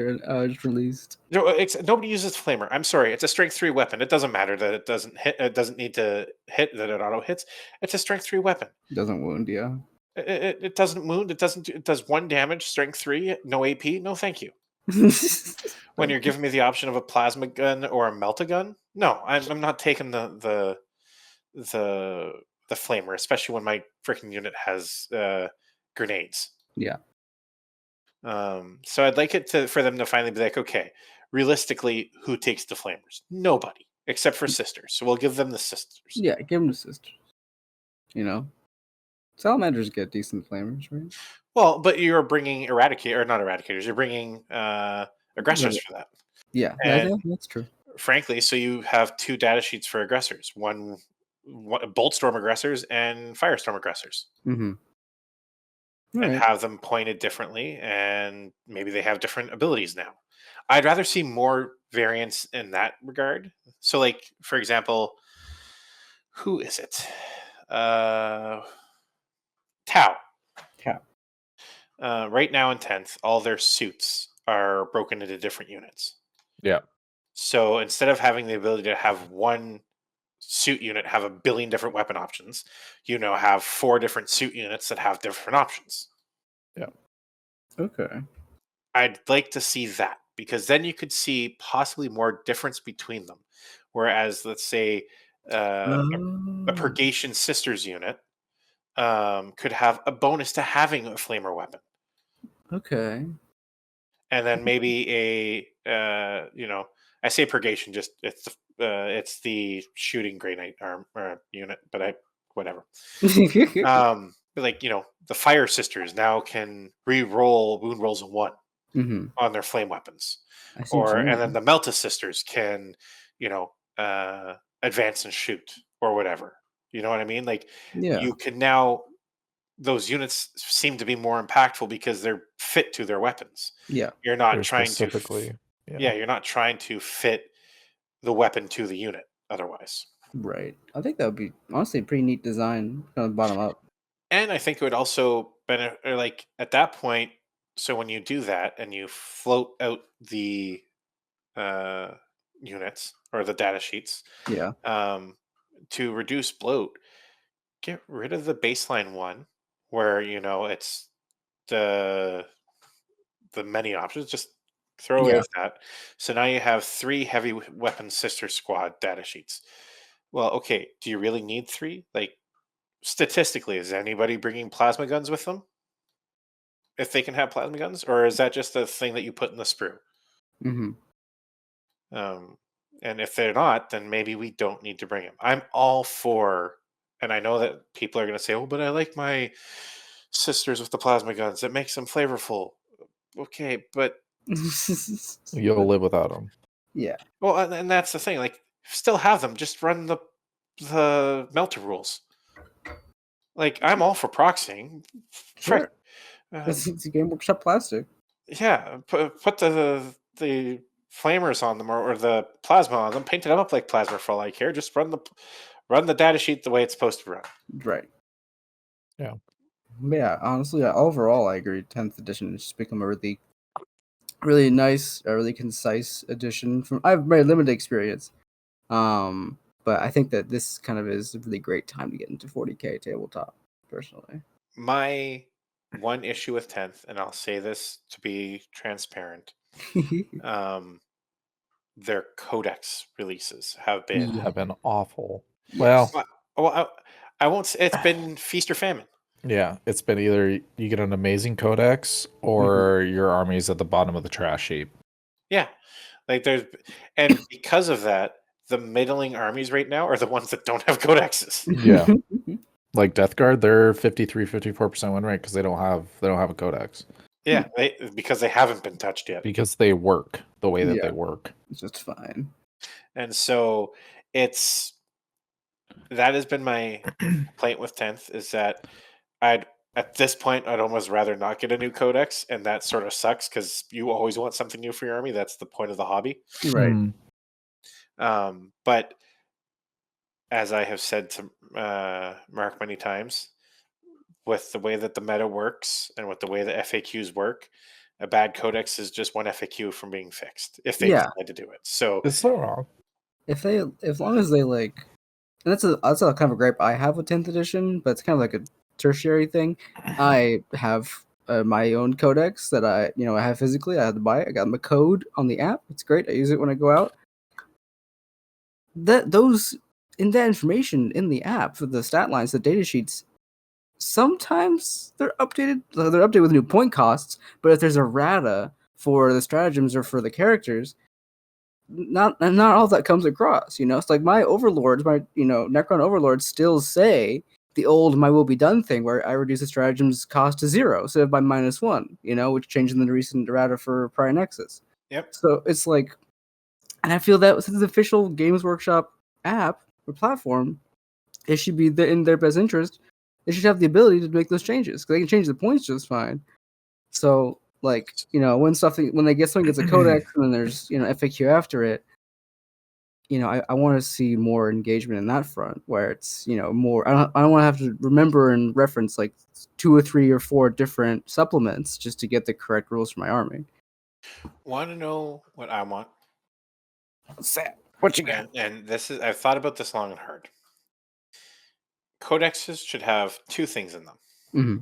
just released. No, nobody uses the flamer. I'm sorry, it's a strength 3 weapon. It doesn't matter that it doesn't hit. It doesn't need to hit that it auto hits. It's a strength 3 weapon. It doesn't wound, yeah. It doesn't wound. It doesn't. It does 1 damage. Strength 3. No AP. No, thank you. When you're giving me the option of a plasma gun or a melta gun, no, I'm not taking the flamer, especially when my freaking unit has grenades. Yeah. So I'd like it for them to finally be like, okay, realistically, who takes the flamers? Nobody, except for sisters. So we'll give them the sisters. Yeah, give them the sisters. You know, salamanders get decent flamers, right? Well, but you're bringing not eradicators. You're bringing aggressors for that. Yeah, And that's true. Frankly, so you have 2 data sheets for aggressors: one Boltstorm aggressors and Firestorm aggressors. Mm-hmm. And have them pointed differently, and maybe they have different abilities now. I'd rather see more variance in that regard. So, like, for example, who is it? Tau. Right now in 10th, all their suits are broken into different units. Yeah. So instead of having the ability to have one suit unit have a billion different weapon options, you now have 4 different suit units that have different options. Yeah. Okay. I'd like to see that, because then you could see possibly more difference between them. Whereas, let's say, a Purgation Sisters unit could have a bonus to having a flamer weapon. Okay. And then maybe I say Purgation, just it's the shooting grenade arm unit, but whatever. Like, the Fire Sisters now can re-roll wound rolls of 1 on their flame weapons, and then the Melta Sisters can, advance and shoot or whatever. You know what I mean? Like, you can now. Those units seem to be more impactful because they're fit to their weapons. Yeah, you're not Very trying specifically, to. You're not trying to fit the weapon to the unit. Otherwise, right. I think that would be honestly a pretty neat design, kind of bottom up. And I think it would also benefit, like at that point. So when you do that and you float out the units or the data sheets, to reduce bloat, get rid of the baseline one where it's the many options. Just throw away that. So now you have 3 heavy weapon sister squad data sheets. Well, okay, do you really need 3? Like, statistically, is anybody bringing plasma guns with them? If they can have plasma guns, or is that just a thing that you put in the sprue? Mm-hmm. And if they're not, then maybe we don't need to bring them. I'm all for, and I know that people are going to say, "Oh, but I like my sisters with the plasma guns. It makes them flavorful." Okay, but you'll live without them. Yeah. Well, and that's the thing. Like, still have them. Just run the melter rules. Like, I'm all for proxying. Sure. It's a Game Workshop plastic. Yeah, put the flamers on them or the plasma on them. Paint it up like plasma for all I care. Just run the data sheet the way it's supposed to run. Right. Yeah. Yeah. Honestly, overall, I agree. 10th edition has just become a really, really nice, really concise edition. I have very limited experience, but I think that this kind of is a really great time to get into 40K tabletop. Personally, my one issue with 10th, and I'll say this to be transparent, their codex releases have been awful. Yes. Well, I won't say it's been feast or famine. Yeah, it's been either you get an amazing codex or your army's at the bottom of the trash heap. Yeah, like and because of that, the middling armies right now are the ones that don't have codexes. Yeah. Like Death Guard, they're 54% win rate because they don't have a codex. Yeah, because they haven't been touched yet. Because they work the way that they work. It's just fine. And so that has been my complaint with 10th, is that at this point I'd almost rather not get a new codex, and that sort of sucks because you always want something new for your army. That's the point of the hobby. Right. But as I have said to Mark many times, with the way that the meta works and with the way the FAQs work, a bad codex is just one FAQ from being fixed if they Yeah. decide to do it. So It's so wrong. As long as they like, and that's a kind of a gripe I have with 10th edition, but it's kind of like a tertiary thing. I have my own codex that I have physically. I had to buy it. I got my code on the app. It's great. I use it when I go out. That information in the app for the stat lines, the data sheets, sometimes they're updated. They're updated with new point costs. But if there's a rata for the stratagems or for the characters, not all that comes across. It's like my overlords, my Necron overlords still say the old "my will be done" thing, where I reduce the stratagems cost to 0 instead of by -1. Which changed in the recent errata for Prior Nexus. Yep. So it's like, and I feel that since the official Games Workshop app or platform, it should be in their best interest. They should have the ability to make those changes because they can change the points just fine. So, like, when they get something gets a codex and then there's FAQ after it, I want to see more engagement in that front where it's more. I don't want to have to remember and reference like 2 or 3 or 4 different supplements just to get the correct rules for my army. Want to know what I want? What's that? What you got? And this is, I've thought about this long and hard. Codexes should have 2 things in them. Mm-hmm.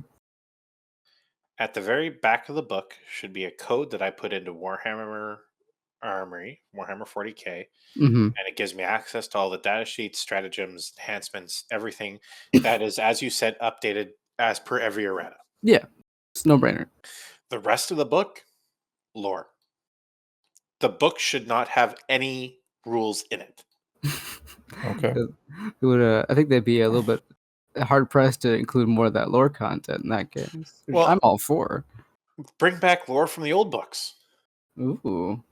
At the very back of the book should be a code that I put into Warhammer Armory, Warhammer 40k, Mm-hmm. and it gives me access to all the data sheets, stratagems, enhancements, everything that is, as you said, updated as per every errata. Yeah, it's no brainer. The rest of the book, lore. The book should not have any rules in it. Okay. It would. I think they'd be a little bit hard pressed to include more of that lore content in that case. Which Well- I'm all for. Bring back lore from the old books. Ooh,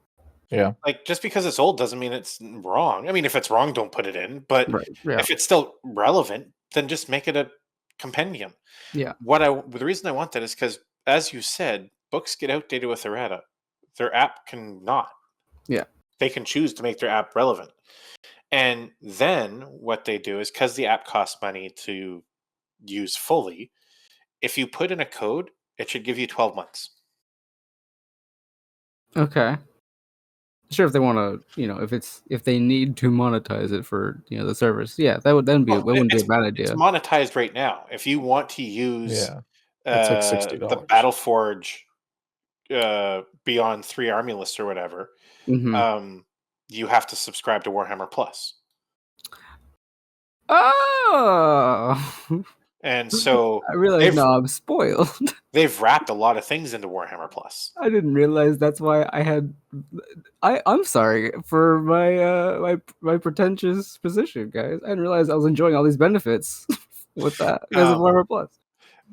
Yeah. Like, just because it's old doesn't mean it's wrong. I mean, if it's wrong, don't put it in. But right. Yeah. if it's still relevant, then just make it a compendium. Yeah. The reason I want that is because, as you said, books get outdated with errata. Their app can not. Yeah. They can choose to make their app relevant. And then what they do is, because the app costs money to use fully, if you put in a code, it should give you 12 months. Okay. Sure, if they want to, if they need to monetize it for the service, yeah, that wouldn't be a bad idea. It's monetized right now. If you want to use Yeah. It's like $60. the Battleforge Beyond 3 Army List or whatever, Mm-hmm. You have to subscribe to Warhammer Plus. Oh, And so I realize now I'm spoiled. they've wrapped a lot of things into Warhammer Plus. I didn't realize that's why I had. I'm sorry for my pretentious position, guys. I didn't realize I was enjoying all these benefits with that because of Warhammer Plus.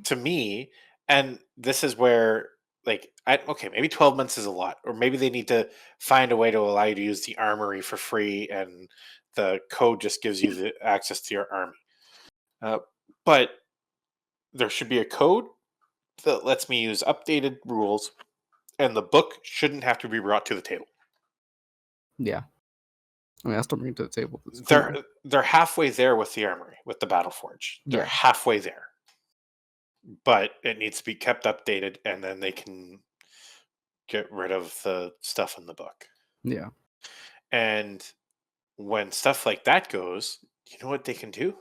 To me, and this is where, like, maybe 12 months is a lot, or maybe they need to find a way to allow you to use the armory for free, and the code just gives you the access to your army. But there should be a code that lets me use updated rules, and the book shouldn't have to be brought to the table. Yeah, I mean, I still bring it to the table. They're halfway there with the armory, with the Battleforge. They're halfway there, but it needs to be kept updated, and then they can get rid of the stuff in the book. Yeah. And when stuff like that goes, you know what they can do?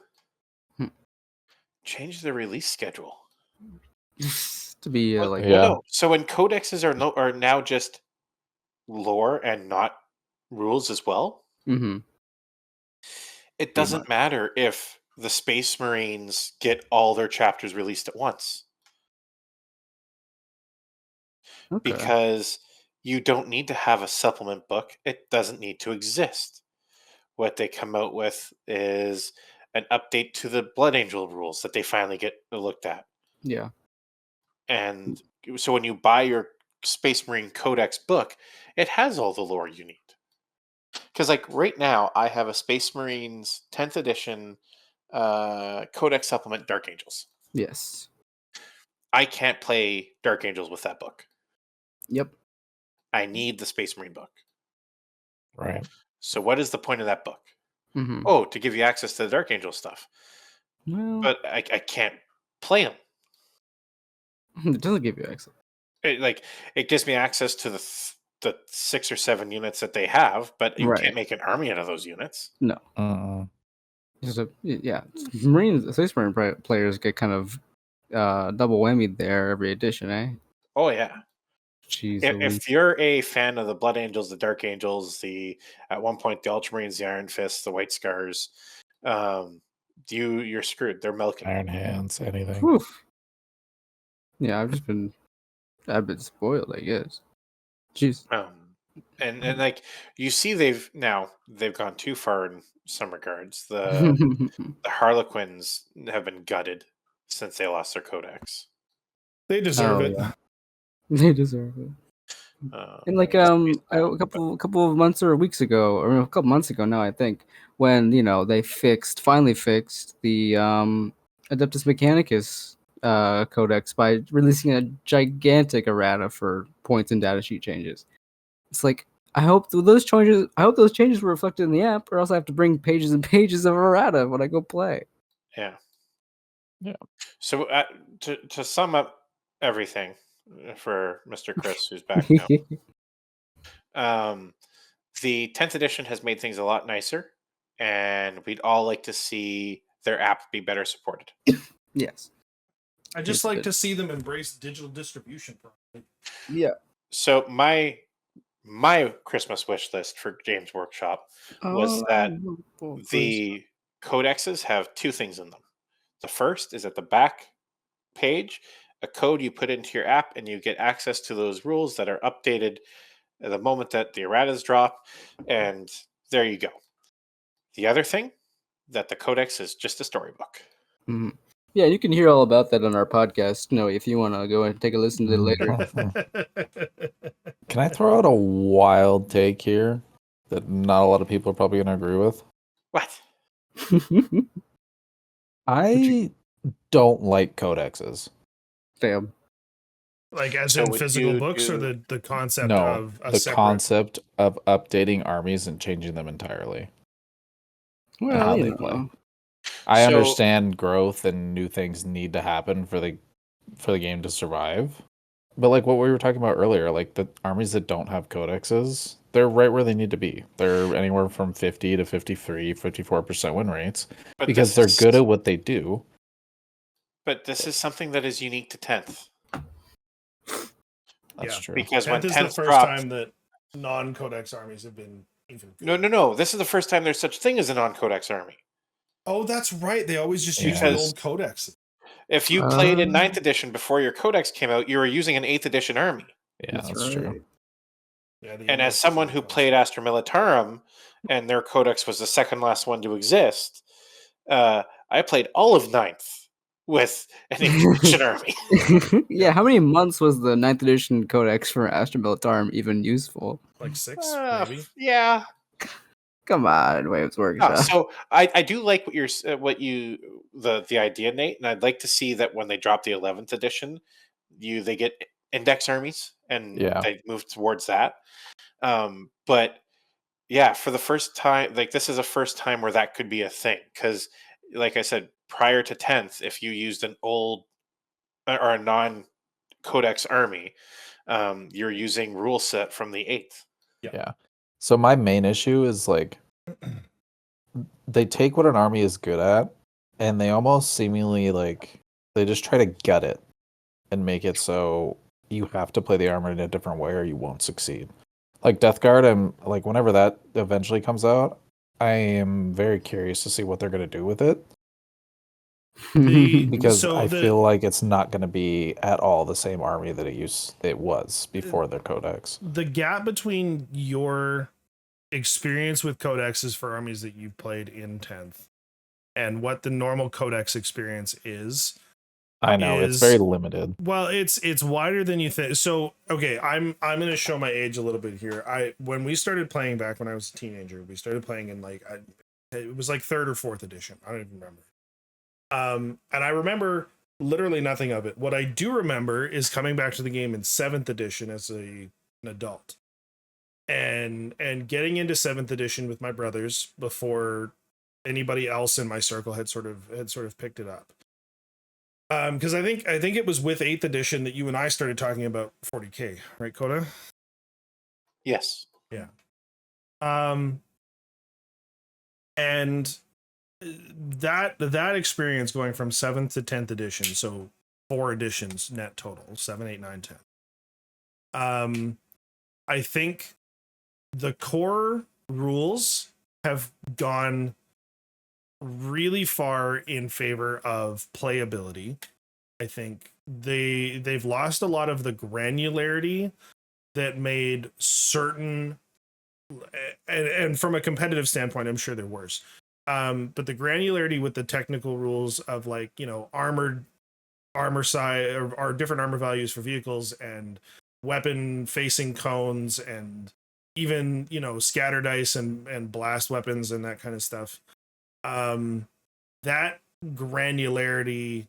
Change the release schedule to be So when codexes are now just lore and not rules as well, it doesn't matter if the Space Marines get all their chapters released at once. Okay. Because you don't need to have a supplement book. It doesn't need to exist. What they come out with is an update to the Blood Angel rules that they finally get looked at. Yeah. And so when you buy your Space Marine Codex book, it has all the lore you need. Because, like, right now, I have a Space Marines 10th edition Codex supplement Dark Angels. Yes. I can't play Dark Angels with that book. Yep. I need the Space Marine book. Right. So what is the point of that book? Mhm. Oh, to give you access to the Dark Angel stuff. Well, But I can't play them. it doesn't give you access. It gives me access to the 6 or 7 units that they have, but you Right. can't make an army out of those units. No. Marines, Space Marine players get kind of double whammy there every edition, eh? Oh yeah. Jeez, If you're a fan of the Blood Angels, the Dark Angels, at one point the Ultramarines, the Iron Fists, the White Scars, you're screwed. They're milking. Iron Hands, anything. Whew. Yeah, I've been spoiled, I guess. Jeez. And like you see, they've gone too far in some regards. The Harlequins have been gutted since they lost their codex. They deserve it. Yeah. They deserve it. And like a couple of months or weeks ago, or a couple months ago now, I think, when they finally fixed the Adeptus Mechanicus codex by releasing a gigantic errata for points and datasheet changes. It's like I hope those changes were reflected in the app, or else I have to bring pages and pages of errata when I go play. Yeah. Yeah. So to sum up everything for Mr. Chris, who's back now, the 10th edition has made things a lot nicer, and we'd all like to see their app be better supported. Yes. I just like to see them embrace digital distribution. Yeah. So my Christmas wish list for Games Workshop was that the codexes have 2 things in them. The first is at the back page, a code you put into your app, and you get access to those rules that are updated at the moment that the erratas drop, and there you go. The other thing, that the codex is just a storybook. Mm-hmm. Yeah, you can hear all about that on our podcast. If you want to go and take a listen to it later. Can I throw out a wild take here that not a lot of people are probably going to agree with? What? I don't like codexes. Damn. Like as in physical books, or the concept of the concept of updating armies and changing them entirely. Well, how they play. I understand growth and new things need to happen for the game to survive. But like what we were talking about earlier, like the armies that don't have codexes, they're right where they need to be. They're anywhere from 50 to 53, 54% win rates because they're good at what they do. But this is something that is unique to 10th. That's true. Because 10th when is 10th the first dropped, time that non-codex armies have been even good. No. This is the first time there's such thing as a non-codex army. Oh, that's right. They always just use the old codex. If you played in 9th edition before your codex came out, you were using an 8th edition army. Yeah, that's true. Yeah, and as someone who played Astra Militarum, and their codex was the second last one to exist, I played all of 9th with an 8th edition army. Yeah, how many months was the 9th edition codex for Astra Militarum even useful? Like 6, maybe? Yeah. Come on, Waves Workshop. So I do like the idea, Nate, and I'd like to see that when they drop the 11th edition, they get index armies and they move towards that. But yeah, for the first time, like this is the first time where that could be a thing, because like I said, prior to 10th, if you used an old or a non-codex army, you're using rule set from the 8th. Yeah. So my main issue is like they take what an army is good at and they almost seemingly like they just try to gut it and make it so you have to play the armor in a different way or you won't succeed. Like Death Guard, I'm like whenever that eventually comes out, I am very curious to see what they're going to do with it. Because I feel like it's not going to be at all the same army that it was before the codex. The gap between your experience with codexes for armies that you've played in 10th and what the normal codex experience is, I know it's very limited. Well, it's wider than you think. So okay, I'm going to show my age a little bit here. When we started playing back when I was a teenager, we started playing in it was like 3rd or 4th edition. I don't even remember. And I remember literally nothing of it. What I do remember is coming back to the game in 7th edition as an adult, and getting into 7th edition with my brothers before anybody else in my circle had sort of picked it up. Because I think it was with 8th edition that you and I started talking about 40K, right, Coda? Yes. Yeah. And that experience going from 7th to 10th edition, so 4 editions net total, 7, 8, 9, 10. I think the core rules have gone really far in favor of playability. I think they've lost a lot of the granularity that made certain, and from a competitive standpoint, I'm sure they're worse. But the granularity with the technical rules of, like, you know, armor size or different armor values for vehicles and weapon facing cones and even, you know, scatter dice and blast weapons and that kind of stuff. That granularity,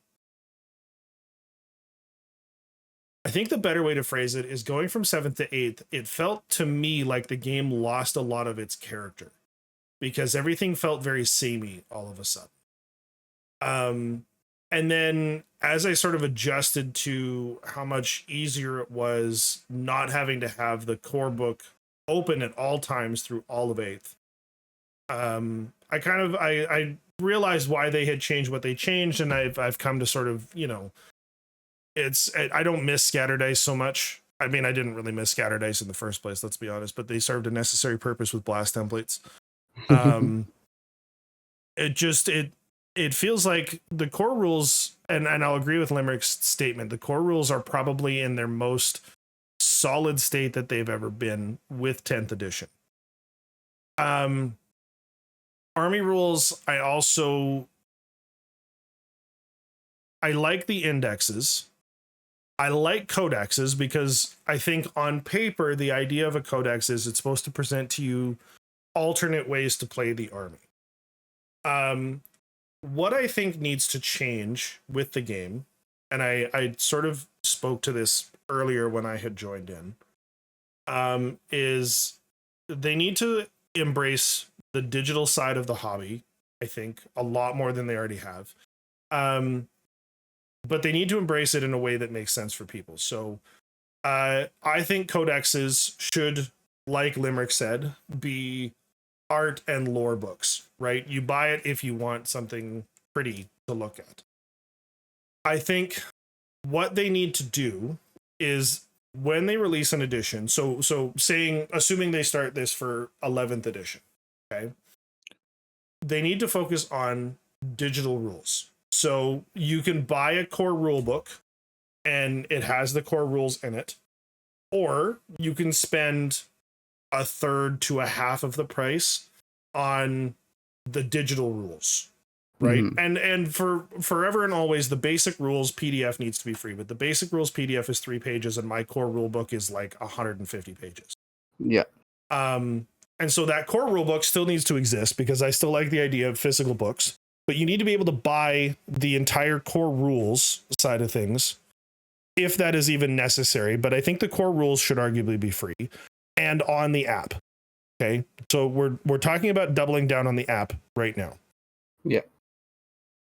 I think the better way to phrase it is going from 7th to 8th, it felt to me like the game lost a lot of its character because everything felt very samey all of a sudden. And then as I sort of adjusted to how much easier it was not having to have the core book open at all times through all of 8th, I realized why they had changed what they changed, and I've come to sort of, you know, I don't miss scatter dice so much. I mean, I didn't really miss scatter dice in the first place, let's be honest, but they served a necessary purpose with blast templates. It feels like the core rules, and I'll agree with Limerick's statement, the core rules are probably in their most solid state that they've ever been with 10th edition. Army rules, I like the indexes. I like codexes because I think on paper, the idea of a codex is it's supposed to present to you alternate ways to play the army. What I think needs to change with the game, and I sort of spoke to this earlier when I had joined in, is they need to embrace the digital side of the hobby, I think, a lot more than they already have. But they need to embrace it in a way that makes sense for people. So I think codexes should, like Limerick said, be art and lore books, right? You buy it if you want something pretty to look at. I think what they need to do is when they release an edition, so assuming they start this for 11th edition, okay, they need to focus on digital rules. So you can buy a core rule book and it has the core rules in it, or you can spend a third to a half of the price on the digital rules, right? Mm-hmm. And for forever and always, the basic rules PDF needs to be free, but the basic rules PDF is 3 pages and my core rule book is like 150 pages. Yeah. And so that core rule book still needs to exist because I still like the idea of physical books, but you need to be able to buy the entire core rules side of things if that is even necessary. But I think the core rules should arguably be free and on the app. Okay. So we're talking about doubling down on the app right now. Yeah.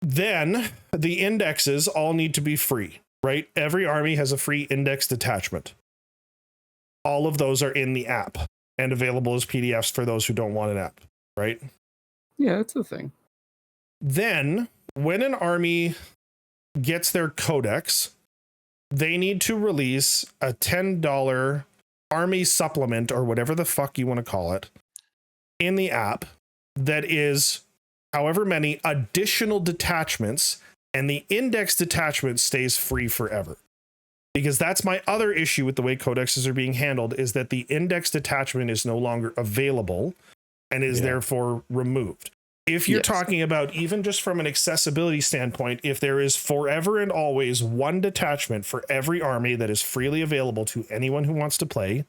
Then the indexes all need to be free, right? Every army has a free index detachment. All of those are in the app and available as PDFs for those who don't want an app, right? Yeah, that's a thing. Then when an army gets their codex, they need to release a $10 army supplement or whatever the fuck you want to call it in the app that is however many additional detachments, and the index detachment stays free forever. Because that's my other issue with the way codexes are being handled, is that the index detachment is no longer available and is therefore removed. If you're talking about even just from an accessibility standpoint, if there is forever and always one detachment for every army that is freely available to anyone who wants to play,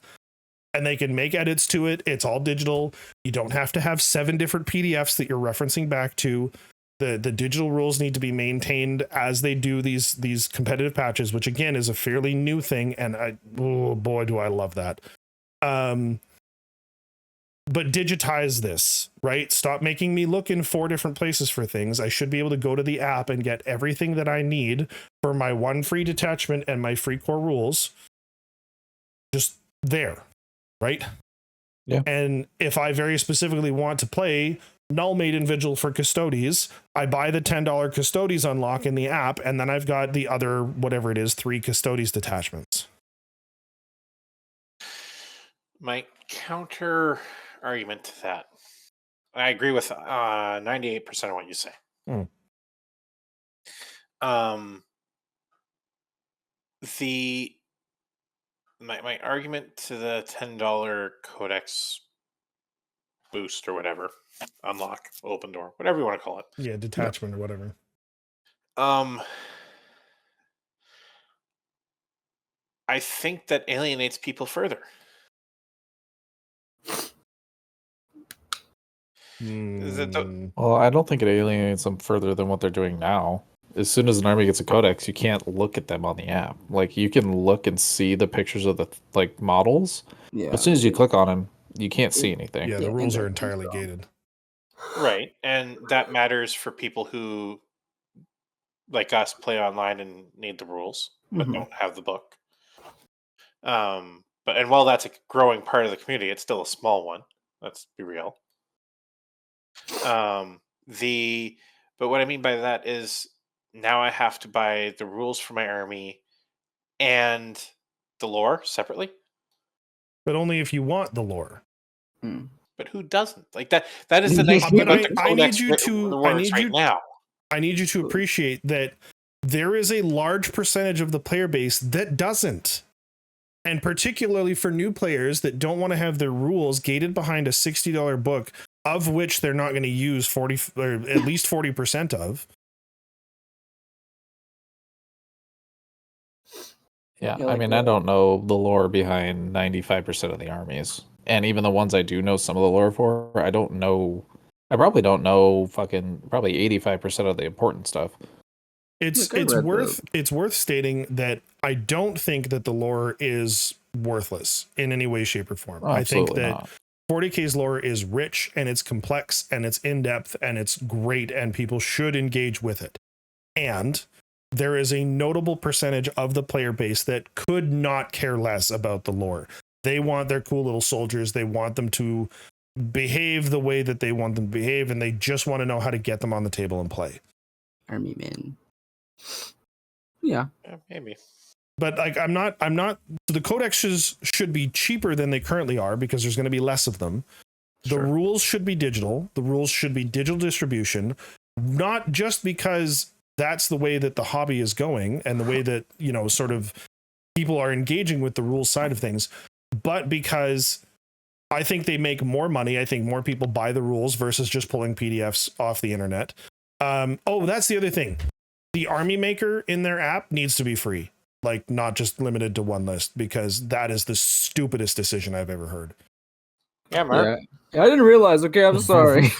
and they can make edits to it, it's all digital. You don't have to have 7 different PDFs that you're referencing back to. The digital rules need to be maintained as they do these competitive patches, which again is a fairly new thing. And oh boy, do I love that. but digitize this, right? Stop making me look in 4 different places for things. I should be able to go to the app and get everything that I need for my 1 free detachment and my free core rules just there, right? Yeah. And if I very specifically want to play Null Maiden Vigil for Custodes, I buy the $10 Custodes unlock in the app, and then I've got the other, whatever it is, 3 Custodes detachments. My counter argument to that, I agree with 98% of what you say. My argument to the $10 Codex boost or whatever, unlock, open door, whatever you want to call it. Yeah, detachment or whatever. I think that alienates people further. Well, I don't think it alienates them further than what they're doing now. As soon as an army gets a codex, you can't look at them on the app. Like, you can look and see the pictures of the like models. Yeah. As soon as you click on them, you can't see anything. Yeah, the rules are entirely gated. Right, and that matters for people who, like us, play online and need the rules, but don't have the book. But while that's a growing part of the community, it's still a small one. Let's be real. But what I mean by that is now I have to buy the rules for my army and the lore separately. But only if you want the lore. But who doesn't? Like that is the nice thing about the Codex right now. I need you to appreciate that there is a large percentage of the player base that doesn't. And particularly for new players that don't want to have their rules gated behind a $60 book, of which they're not going to use 40 or at least 40% of. Yeah, I mean, I don't know the lore behind 95% of the armies. And even the ones I do know some of the lore for, I probably don't know probably 85% of the important stuff. It's worth stating that I don't think that the lore is worthless in any way, shape, or form. I think that 40K's lore is rich and it's complex and it's in-depth and it's great and people should engage with it. And there is a notable percentage of the player base that could not care less about the lore. They want their cool little soldiers. They want them to behave the way that they want them to behave, and they just want to know how to get them on the table and play. Army men. Yeah, maybe. But like, I'm not. The codexes should be cheaper than they currently are because there's going to be less of them. The rules should be digital. The rules should be digital distribution, not just because that's the way that the hobby is going and the way that, sort of people are engaging with the rules side of things, but because I think they make more money. I think more people buy the rules versus just pulling PDFs off the internet. That's the other thing. The army maker in their app needs to be free, like not just limited to one list, because that is the stupidest decision I've ever heard. Yeah, Mark. Yeah, I didn't realize. Okay, I'm sorry.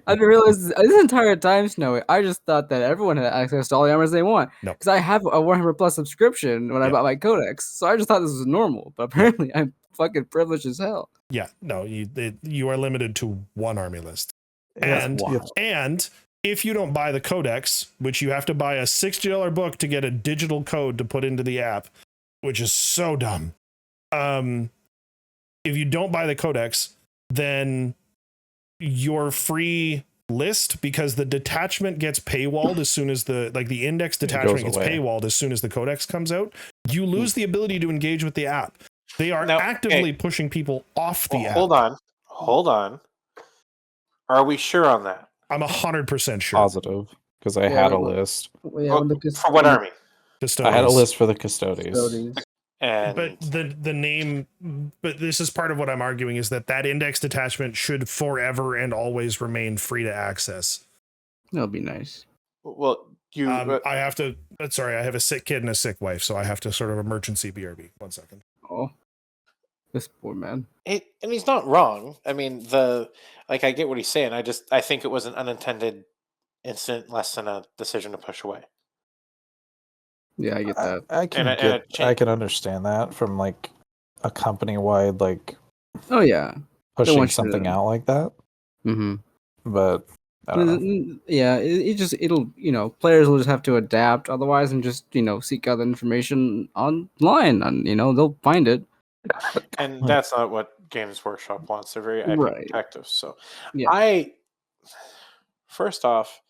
I didn't realize this entire time, Snowy. I just thought that everyone had access to all the armors they want. No, because I have a Warhammer Plus subscription when I bought my Codex, so I just thought this was normal. But apparently, I'm fucking privileged as hell. Yeah, no, you are limited to one army list, and if you don't buy the Codex, which you have to buy a $60 book to get a digital code to put into the app, which is so dumb. If you don't buy the Codex, then your free list, because the detachment gets paywalled as soon as the index detachment gets paywalled as soon as the Codex comes out, you lose the ability to engage with the app. They are actively pushing people off the app. Hold on. Are we sure on that? I'm 100% sure. Positive, because I had a list. For what army? Custodes. I had a list for the Custodes. But the name, but this is part of what I'm arguing, is that index detachment should forever and always remain free to access. That'll be nice. Well, I have to. Sorry, I have a sick kid and a sick wife, so I have to sort of emergency BRB. 1 second. Oh, this poor man. And he's not wrong. I mean, I get what he's saying. I think it was an unintended incident, less than a decision to push away. Yeah, I get that. I can understand that from like a company wide, like. Oh yeah. pushing something out like that. Mm-hmm. But I don't know. Yeah, it'll players will just have to adapt otherwise and just seek out information online and they'll find it. And that's not what Games Workshop wants. They're very IP Right. protective. So Yeah. First off,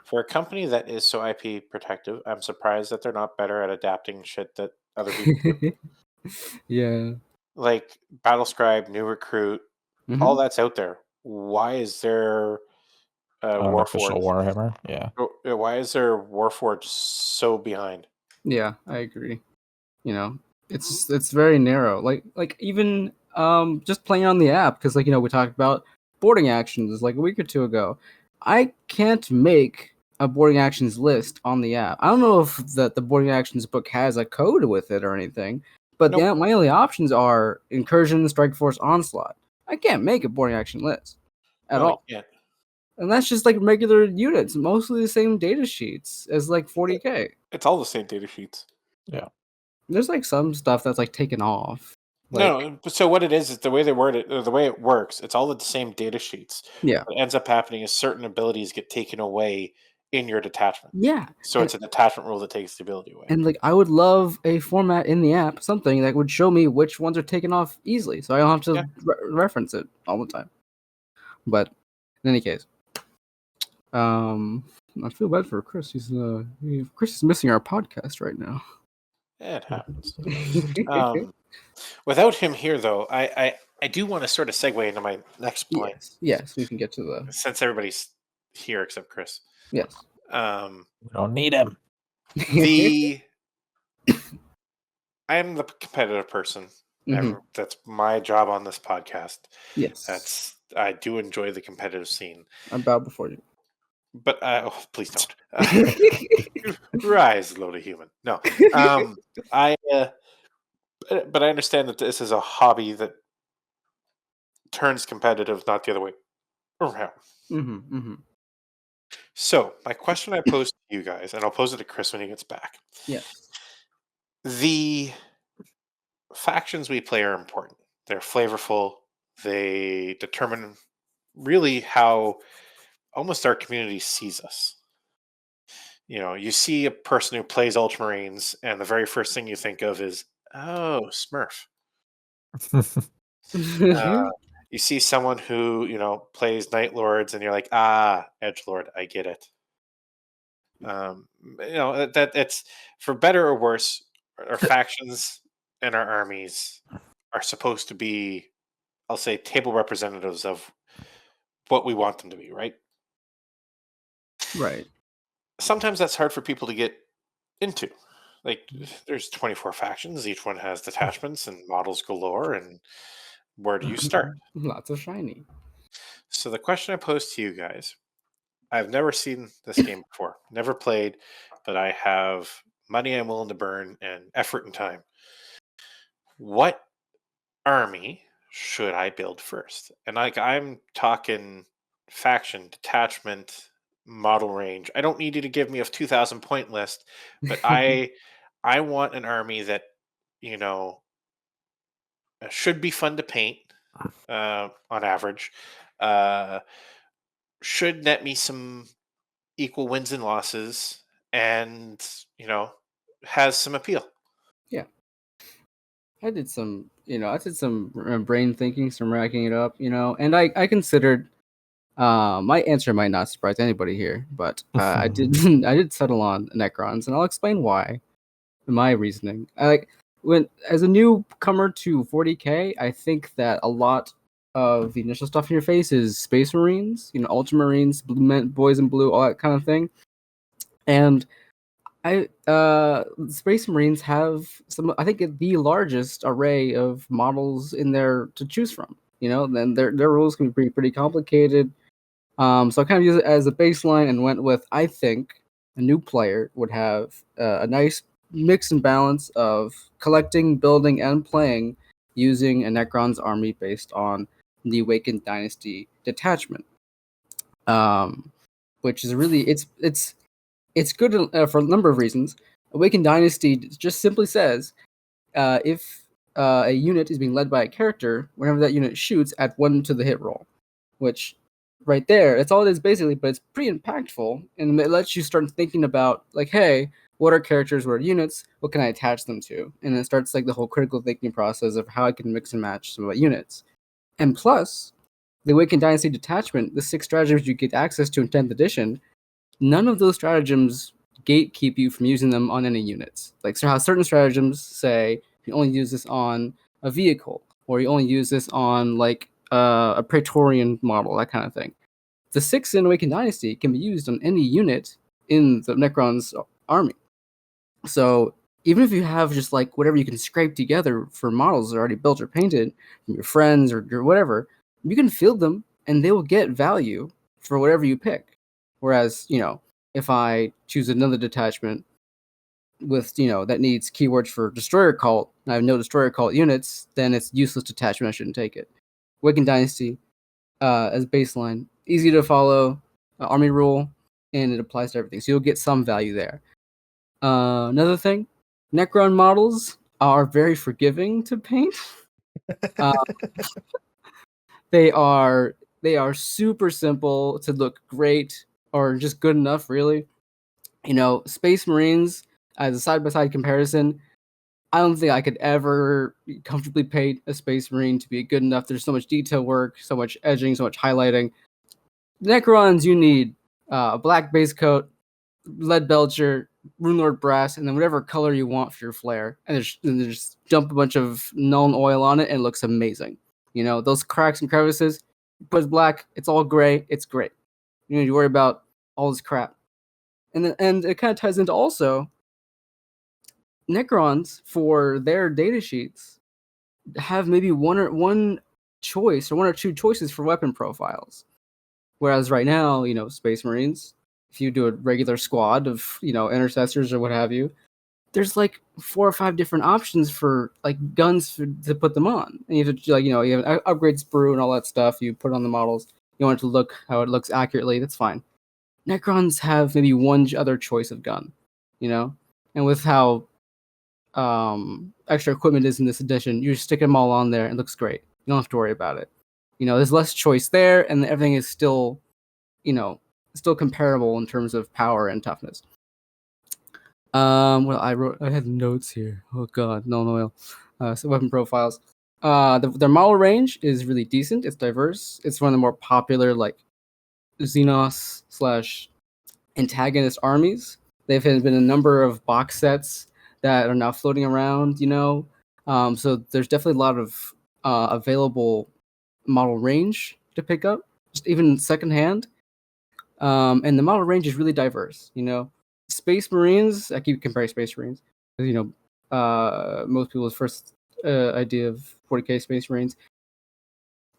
for a company that is so IP protective, I'm surprised that they're not better at adapting shit that other people do. Yeah. Like Battlescribe, New Recruit, all that's out there. Why is there Unofficial Warforged? Warhammer, yeah. Why is there Warforged so behind? Yeah, I agree. It's very narrow. Like even just playing on the app because we talked about boarding actions like a week or two ago. I can't make a boarding actions list on the app. I don't know if the boarding actions book has a code with it or anything, but Nope. my only options are Incursion, Strike Force, Onslaught. I can't make a boarding action list at all. Yeah. And that's just like regular units, mostly the same data sheets as like 40k. It's all the same data sheets. Yeah. There's like some stuff that's like taken off. No, so what it is the way they word it, or the way it works. It's all the same data sheets. Yeah. What ends up happening is certain abilities get taken away in your detachment. Yeah. So it's a detachment rule that takes the ability away. And like I would love a format in the app, something that would show me which ones are taken off easily, so I don't have to reference it all the time. But in any case, I feel bad for Chris. Chris is missing our podcast right now. It happens. Without him here, though, I do want to sort of segue into my next point. Yes, we can get to the. Since everybody's here except Chris. Yes. We don't need him. I am the competitive person. Mm-hmm. That's my job on this podcast. Yes. I do enjoy the competitive scene. I'm bowed before you. But please don't. Rise, lowly human. No. But I understand that this is a hobby that turns competitive, not the other way around. Mm-hmm. So, my question I pose to you guys, and I'll pose it to Chris when he gets back. Yes. The factions we play are important. They're flavorful. They determine really how almost our community sees us. You see a person who plays Ultramarines, and the very first thing you think of is, oh, Smurf. You see someone who, plays Night Lords, and you're like, Edgelord, I get it. That it's for better or worse, our factions and our armies are supposed to be, I'll say, table representatives of what we want them to be, right? Right. Sometimes that's hard for people to get into. Like, there's 24 factions, each one has detachments and models galore, and where do you start? Lots of shiny. So the question I pose to you guys, I've never seen this game before, never played, but I have money I'm willing to burn and effort and time. What army should I build first? And I'm talking faction, detachment, model range. I don't need you to give me a 2,000 point list, but I want an army that should be fun to paint on average. Should net me some equal wins and losses, and has some appeal. Yeah, I did some brain thinking, some racking it up, and I considered. My answer might not surprise anybody here, but I did settle on Necrons, and I'll explain why. My reasoning, as a newcomer to 40k, I think that a lot of the initial stuff in your face is Space Marines, Ultramarines, Boys in Blue, all that kind of thing, and Space Marines have I think the largest array of models in there to choose from. Then their rules can be pretty complicated. So I kind of used it as a baseline and went with, I think a new player would have a nice mix and balance of collecting, building, and playing using a Necron's army based on the Awakened Dynasty detachment. Which is really, it's good for a number of reasons. Awakened Dynasty just simply says, if a unit is being led by a character, whenever that unit shoots, add 1 to the hit roll, which right there, that's all it is basically, but it's pretty impactful, and it lets you start thinking about, like, hey, what are characters, what are units, what can I attach them to? And it starts like the whole critical thinking process of how I can mix and match some of my units. And plus, the Awakened Dynasty detachment, the 6 stratagems you get access to in 10th edition, none of those stratagems gatekeep you from using them on any units. Like, so how certain stratagems say you only use this on a vehicle, or you only use this on like a Praetorian model, that kind of thing. The 6 in Awakened Dynasty can be used on any unit in the Necron's army. So even if you have just like whatever you can scrape together for models that are already built or painted from your friends or whatever, you can field them and they will get value for whatever you pick. Whereas, if I choose another detachment with, that needs keywords for Destroyer Cult, and I have no Destroyer Cult units, then it's useless detachment. I shouldn't take it. Awakened Dynasty, as baseline, easy to follow, army rule, and it applies to everything. So you'll get some value there. Another thing, Necron models are very forgiving to paint. They are super simple to look great or just good enough, really. Space Marines, as a side-by-side comparison, I don't think I could ever comfortably paint a Space Marine to be good enough. There's so much detail work, so much edging, so much highlighting. Necrons, you need a black base coat, lead belcher, Runelord brass, and then whatever color you want for your flare. And just dump a bunch of Nuln Oil on it, and it looks amazing. Those cracks and crevices, put black, it's all gray, it's great. You don't need to worry about all this crap. And it kind of ties into also Necrons for their data sheets have maybe one choice or 1 or 2 choices for weapon profiles. Whereas right now, Space Marines, if you do a regular squad of, intercessors or what have you, there's like 4 or 5 different options for like guns to put them on. And you have to you have an upgrade sprue and all that stuff. You put on the models. You want it to look how it looks accurately. That's fine. Necrons have maybe one other choice of gun, and with how extra equipment is in this edition, you just stick them all on there and it looks great. You don't have to worry about it. There's less choice there, and everything is still, still comparable in terms of power and toughness. Well, I had notes here. Oh god, no oil. So weapon profiles. Their model range is really decent. It's diverse. It's one of the more popular like Xenos / antagonist armies. They've been a number of box sets that are now floating around. So there's definitely a lot of available model range to pick up, just even secondhand. And the model range is really diverse. Space Marines. I keep comparing Space Marines. Most people's first idea of 40k Space Marines.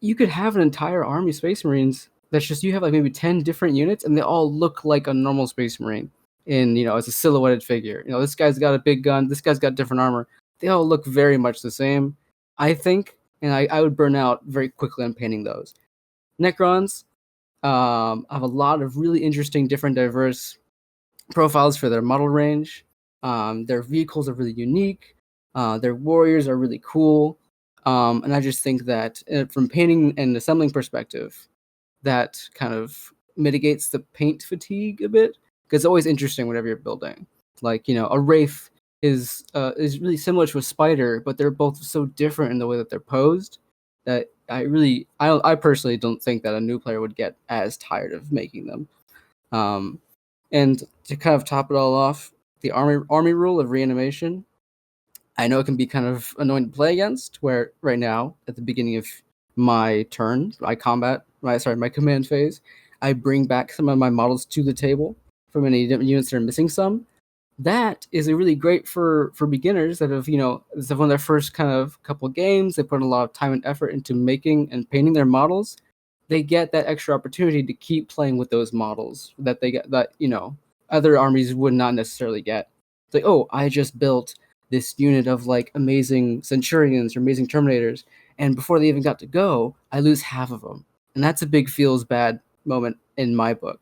You could have an entire army of Space Marines that's just you have like maybe 10 different units, and they all look like a normal Space Marine. As a silhouetted figure. This guy's got a big gun. This guy's got different armor. They all look very much the same, I think, and I would burn out very quickly on painting those. Necrons have a lot of really interesting, different, diverse profiles for their model range. Their vehicles are really unique. Their warriors are really cool. And I just think that from painting and assembling perspective, that kind of mitigates the paint fatigue a bit. Because it's always interesting whenever you're building. Like, a Wraith is really similar to a spider, but they're both so different in the way that they're posed that I personally don't think that a new player would get as tired of making them. And to kind of top it all off, the army rule of reanimation, I know it can be kind of annoying to play against, where right now, at the beginning of my turn, my command phase, I bring back some of my models to the table from any different units that are missing some. That is a really great for beginners that have, this is one of their first kind of couple of games. They put a lot of time and effort into making and painting their models. They get that extra opportunity to keep playing with those models that they get that, other armies would not necessarily get. It's like, oh, I just built this unit of like amazing Centurions or amazing Terminators, and before they even got to go, I lose half of them. And that's a big feels bad moment in my book.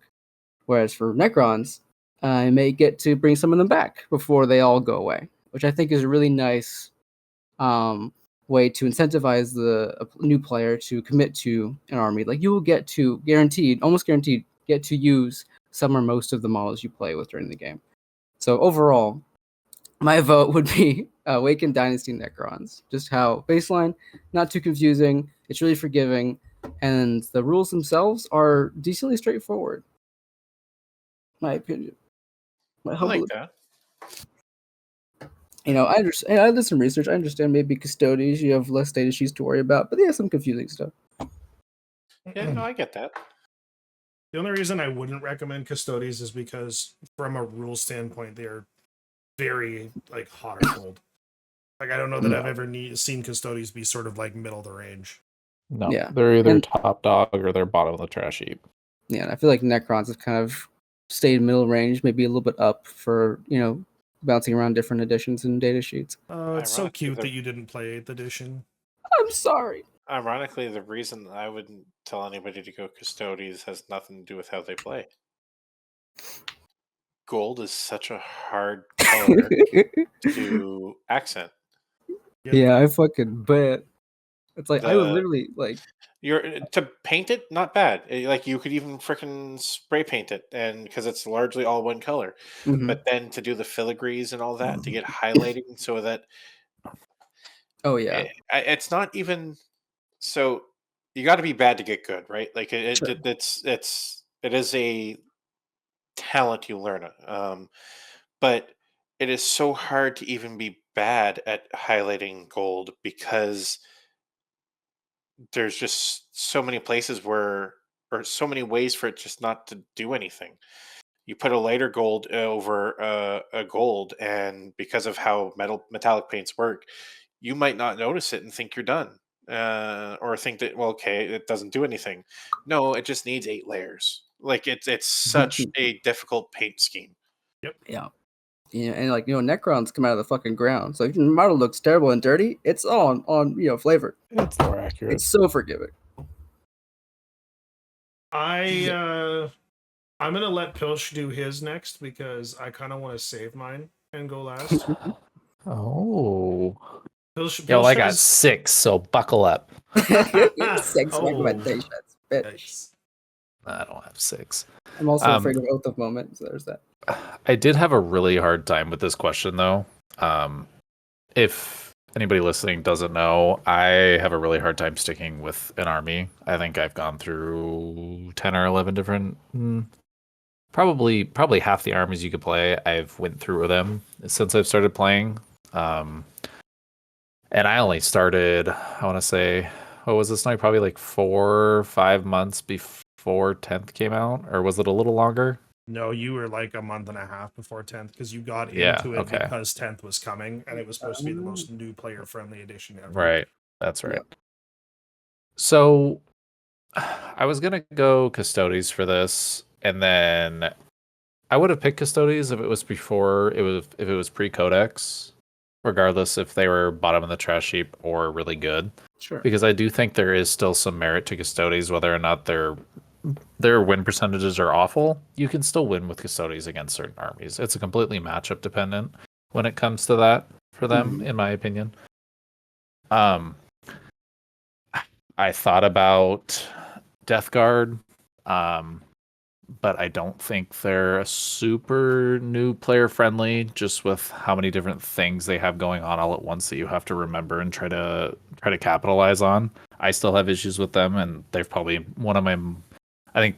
Whereas for Necrons, I may get to bring some of them back before they all go away, which I think is a really nice way to incentivize a new player to commit to an army. Like you will get to almost guaranteed, get to use some or most of the models you play with during the game. So overall, my vote would be Awakened Dynasty Necrons. Just how baseline, not too confusing. It's really forgiving, and the rules themselves are decently straightforward. My opinion. My I humble like that. I understand. I did some research. I understand maybe custodies, you have less data issues to worry about, but they have some confusing stuff. Yeah, no, I get that. The only reason I wouldn't recommend custodies is because, from a rule standpoint, they're very like hot or cold. Like I don't know that I've ever seen custodies be sort of like middle of the range. No, Yeah. they're either top dog or they're bottom of the trash heap. Yeah, and I feel like Necrons have kind of stayed middle range, maybe a little bit up for, bouncing around different editions and data sheets. It's so Ironically, cute that you didn't play 8th edition. I'm sorry. Ironically, the reason I wouldn't tell anybody to go custodies has nothing to do with how they play. Gold is such a hard color to accent. Yeah, I fucking bet. It's like I would The- literally like To paint it, not bad. Like you could even freaking spray paint it, and because it's largely all one color. mhm. But then to do the filigrees and all that to get highlighting, so that Oh yeah. it's not even so. You got to be bad to get good, right? Like Sure. it is a talent you learn. But it is so hard to even be bad at highlighting gold because there's just so many places or so many ways for it just not to do anything. You put a lighter gold over a gold, and because of how metallic paints work, you might not notice it and think you're done, or think that well, okay, it doesn't do anything. No, it just needs 8 layers. Like it's such a difficult paint scheme. Yeah. Yeah, and Necrons come out of the fucking ground. So if your model looks terrible and dirty, it's all on flavor. It's more accurate. It's so forgiving. I'm gonna let Pilch do his next because I kind of want to save mine and go last. Oh. Pilch I got has- 6, so buckle up. 6 Oh. recommendations, bitch. Yikes. I don't have 6. I'm also afraid of Oath of Moment, so there's that. I did have a really hard time with this question, though. If anybody listening doesn't know, I have a really hard time sticking with an army. I think I've gone through 10 or 11 different, probably half the armies you could play. I've went through them since I've started playing. And I only started, I want to say, what was this night? Probably like 4 or 5 months before 10th came out, or was it a little longer? No, you were like a month and a half before 10th because you got Yeah, into it okay. because 10th was coming and it was supposed to be the most new player friendly edition ever. Right. That's right. Yep. So I was gonna go Custodes for this, and then I would have picked Custodes if it was pre-Codex, regardless if they were bottom of the trash heap or really good. Sure. Because I do think there is still some merit to Custodes, whether or not their win percentages are awful. You can still win with Custodes against certain armies. It's a completely matchup dependent when it comes to that for them, in my opinion. I thought about Death Guard, but I don't think they're a super new player friendly, just with how many different things they have going on all at once that you have to remember and try to capitalize on. I still have issues with them, and they're probably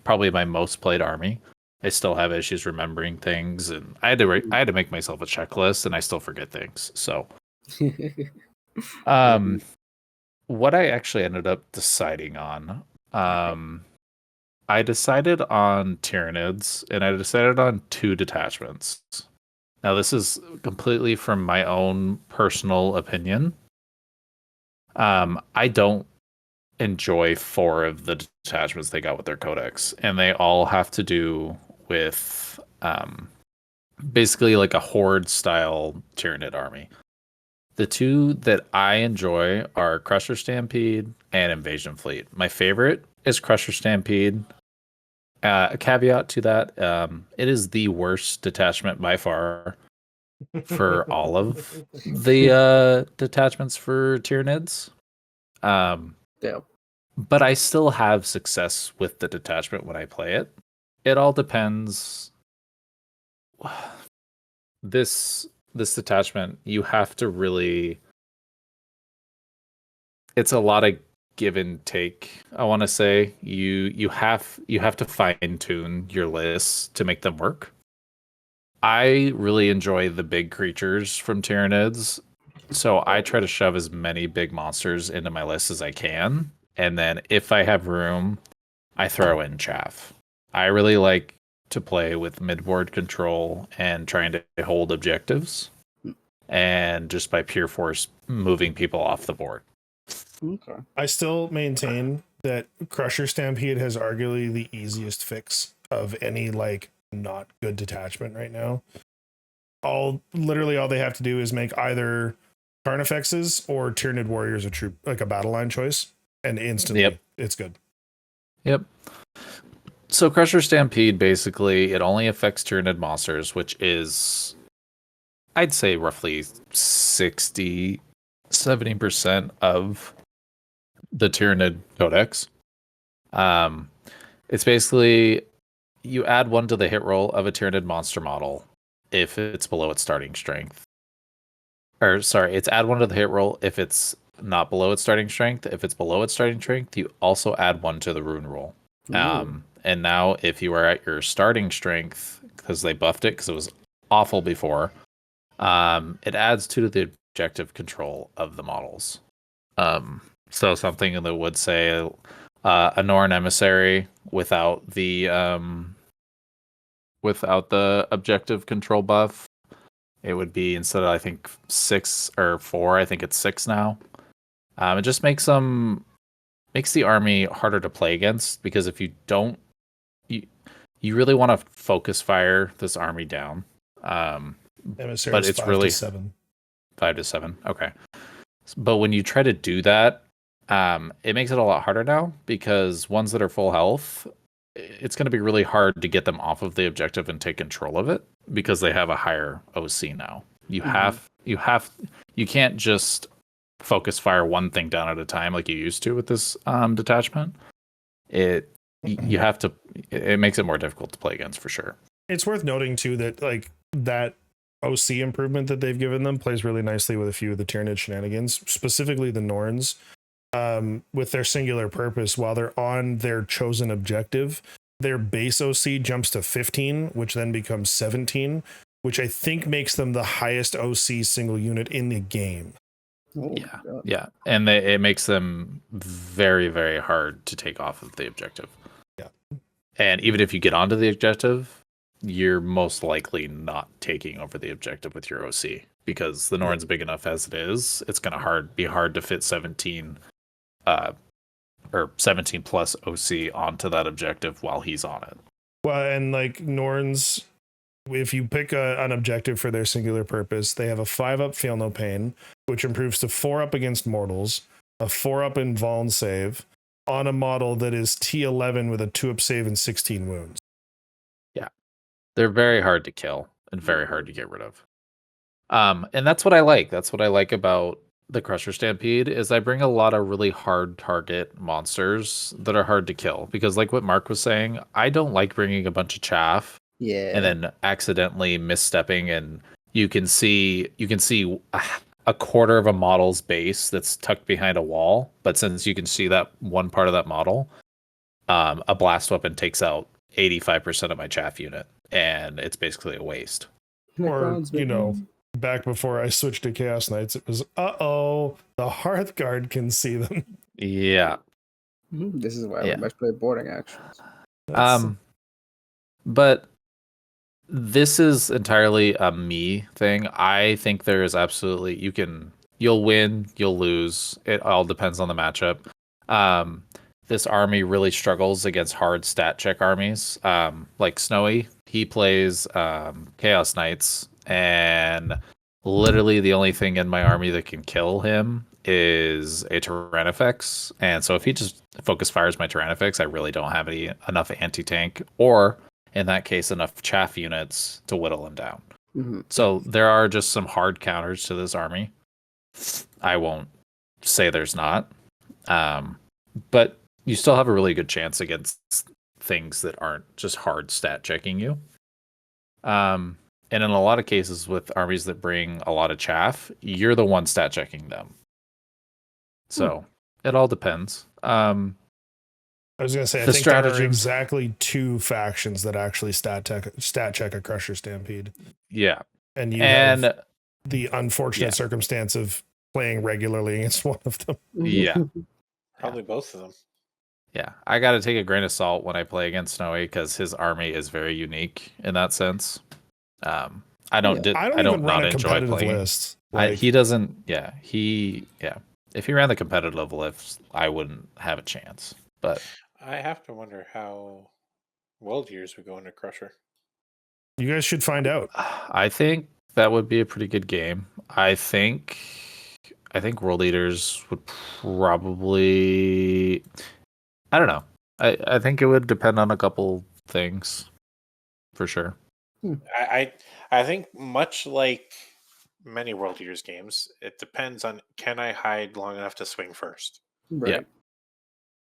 probably my most played army. I still have issues remembering things, and I had to make myself a checklist, and I still forget things. So, what I actually ended up deciding on, I decided on Tyranids, and I decided on 2 detachments. Now, this is completely from my own personal opinion. I don't enjoy 4 of the detachments they got with their codex, and they all have to do with basically like a horde style Tyranid army. The 2 that I enjoy are Crusher Stampede and Invasion Fleet. My favorite is Crusher Stampede. A caveat to that, it is the worst detachment by far. for all of the detachments for Tyranids. Yeah. But I still have success with the detachment when I play it. It all depends. This detachment, you have to really. It's a lot of give and take. I want to say you have to fine tune your lists to make them work. I really enjoy the big creatures from Tyranids, so I try to shove as many big monsters into my list as I can, and then if I have room, I throw in chaff. I really like to play with midboard control and trying to hold objectives, and just by pure force moving people off the board. Okay. I still maintain that Crusher Stampede has arguably the easiest fix of any like not good detachment right now. Literally all they have to do is make either Carnifexes or Tyranid Warriors a troop, like a battle line choice, and instantly it's good. Yep. So Crusher Stampede, basically, it only affects Tyranid monsters, which is, I'd say, roughly 60-70% of the Tyranid Codex. It's basically, you add 1 to the hit roll of a Tyranid monster model if it's below its starting strength. Or, sorry, it's add 1 to the hit roll if it's not below its starting strength. If it's below its starting strength, you also add 1 to the rune roll. And now if you are at your starting strength, because they buffed it because it was awful before, it adds 2 to the objective control of the models. So something that would say a Norn emissary without the objective control buff, it would be, instead of I think 6 or 4, I think it's 6 now. It just makes the army harder to play against, because if you don't, you really want to focus fire this army down. Emissary But is it's 5 really to 7. 5 to 7. Okay. But when you try to do that, it makes it a lot harder now, because ones that are full health, it's going to be really hard to get them off of the objective and take control of it, because they have a higher OC now. You can't just focus fire one thing down at a time like you used to with this detachment. It makes it more difficult to play against for sure. It's worth noting too that like that OC improvement that they've given them plays really nicely with a few of the Tyranid shenanigans, specifically the Norns, with their singular purpose. While they're on their chosen objective, their base OC jumps to 15, which then becomes 17, which I think makes them the highest OC single unit in the game. Yeah, and it makes them very, very hard to take off of the objective. Yeah, and even if you get onto the objective, you're most likely not taking over the objective with your OC, because the Norn's big enough as it is. It's gonna be hard to fit 17, or 17 plus OC onto that objective while he's on it. Well, and like Norns, if you pick an objective for their singular purpose, they have a 5-up Feel No Pain, which improves to 4-up against mortals, a 4-up in Vuln save, on a model that is T11 with a 2-up save and 16 wounds. Yeah. They're very hard to kill and very hard to get rid of. And that's what I like. That's what I like about the Crusher Stampede, is I bring a lot of really hard target monsters that are hard to kill. Because like what Mark was saying, I don't like bringing a bunch of chaff and then accidentally misstepping, and you can see a quarter of a model's base that's tucked behind a wall. But since you can see that one part of that model, a blast weapon takes out 85% of my chaff unit, and it's basically a waste. Or, back before I switched to Chaos Knights, it was, the Hearthguard can see them. Yeah. This is why we must play boarding actions. But this is entirely a me thing. I think there is absolutely, you'll win, you'll lose. It all depends on the matchup. This army really struggles against hard stat check armies. Like Snowy, he plays Chaos Knights, and literally the only thing in my army that can kill him is a Tyrannifex. And so if he just focus fires my Tyrannifex, I really don't have enough anti-tank, or in that case, enough chaff units to whittle him down. So there are just some hard counters to this army. I won't say there's not. But you still have a really good chance against things that aren't just hard stat checking you. And in a lot of cases with armies that bring a lot of chaff, you're the one stat checking them. So it all depends. I was going to say, I think there are exactly 2 factions that actually stat check a Crusher Stampede. Yeah. And you have the unfortunate circumstance of playing regularly against one of them. Yeah. Probably both of them. Yeah. I got to take a grain of salt when I play against Snowy because his army is very unique in that sense. I don't not enjoy playing list. He doesn't. Yeah. If he ran the competitive list, I wouldn't have a chance. But I have to wonder how World Years would go into Crusher. You guys should find out. I think that would be a pretty good game. I think World Leaders would probably. I don't know. I think it would depend on a couple things, for sure. I think much like many World Years games, it depends on can I hide long enough to swing first. Right. Yeah.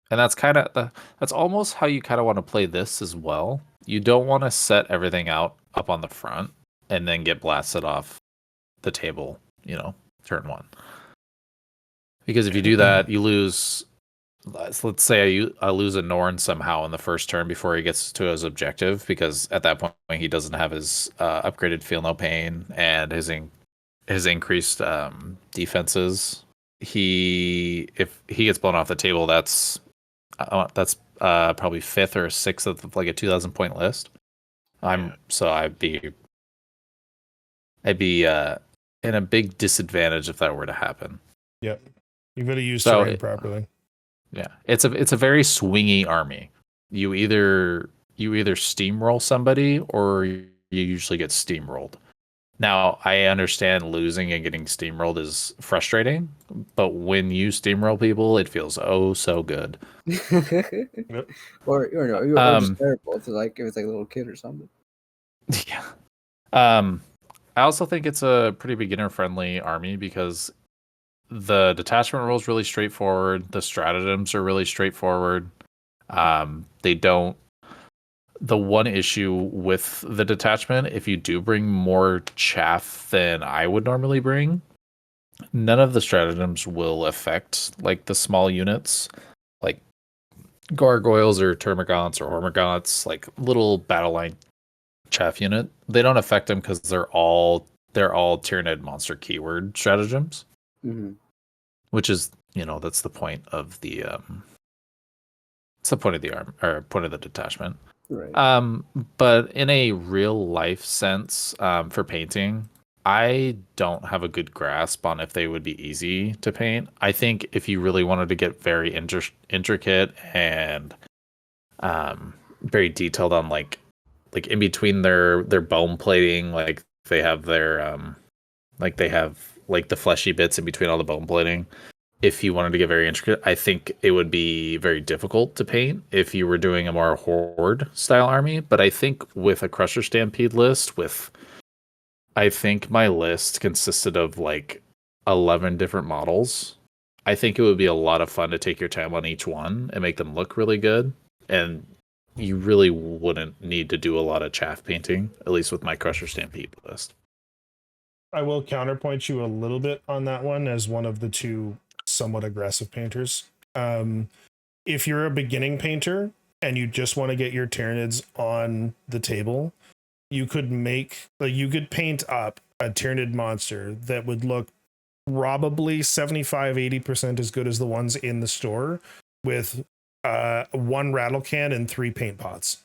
And that's almost how you kind of want to play this as well. You don't want to set everything out up on the front and then get blasted off the table, turn 1. Because if you do that, you lose. Let's say I lose a Norn somehow in the first turn before he gets to his objective, because at that point he doesn't have his upgraded Feel No Pain and his increased defenses. If he gets blown off the table, that's probably 5th or 6th of like a 2,000 point list. I'd be in a big disadvantage if that were to happen. Yep, you've got to use terrain properly. Yeah, it's a very swingy army. You either steamroll somebody or you usually get steamrolled. Now, I understand losing and getting steamrolled is frustrating, but when you steamroll people, it feels oh so good. Yep. Or just terrible. If it's like a little kid or something. Yeah. I also think it's a pretty beginner friendly army because the detachment rule is really straightforward. The stratagems are really straightforward. The one issue with the detachment, if you do bring more chaff than I would normally bring, none of the stratagems will affect like the small units, like gargoyles or termagants or hormagaunts, like little battle line chaff unit. They don't affect them because they're all Tyranid monster keyword stratagems, which is that's the point of the it's the point of the arm or point of the detachment. Right. But in a real life sense, for painting, I don't have a good grasp on if they would be easy to paint. I think if you really wanted to get very intricate and very detailed on like in between their bone plating, like they have their they have the fleshy bits in between all the bone plating. If you wanted to get very intricate, I think it would be very difficult to paint if you were doing a more horde style army. But I think with a Crusher Stampede list, I think my list consisted of 11 different models. I think it would be a lot of fun to take your time on each one and make them look really good. And you really wouldn't need to do a lot of chaff painting, at least with my Crusher Stampede list. I will counterpoint you a little bit on that one as one of the 2 somewhat aggressive painters. If you're a beginning painter and you just want to get your Tyranids on the table, you could paint up a Tyranid monster that would look probably 75-80% as good as the ones in the store with 1 rattle can and 3 paint pots.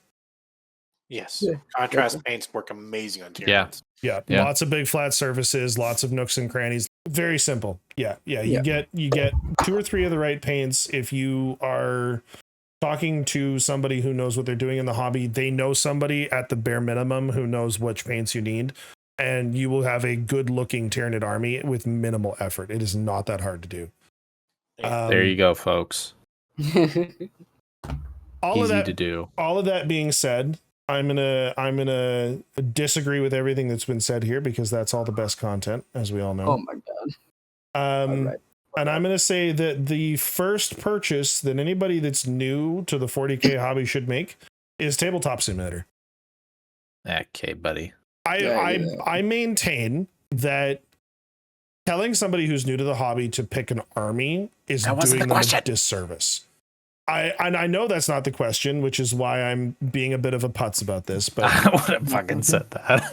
Yes. Yeah. Contrast paints work amazing on Tyranids. Yeah. Lots of big flat surfaces, lots of nooks and crannies. Very simple. Yeah. You get 2 or 3 of the right paints. If you are talking to somebody who knows what they're doing in the hobby, they know somebody at the bare minimum who knows which paints you need, and you will have a good looking Tyranid army with minimal effort. It is not that hard to do. There you go, folks. Easy to do. All of that being said, I'm gonna disagree with everything that's been said here because that's all the best content, as we all know. Oh my god! All right. And I'm going to say that the first purchase that anybody that's new to the 40K hobby should make is Tabletop Simulator. Okay, buddy. I maintain that telling somebody who's new to the hobby to pick an army is doing them a disservice. I know that's not the question, which is why I'm being a bit of a putz about this, but I would have fucking said that.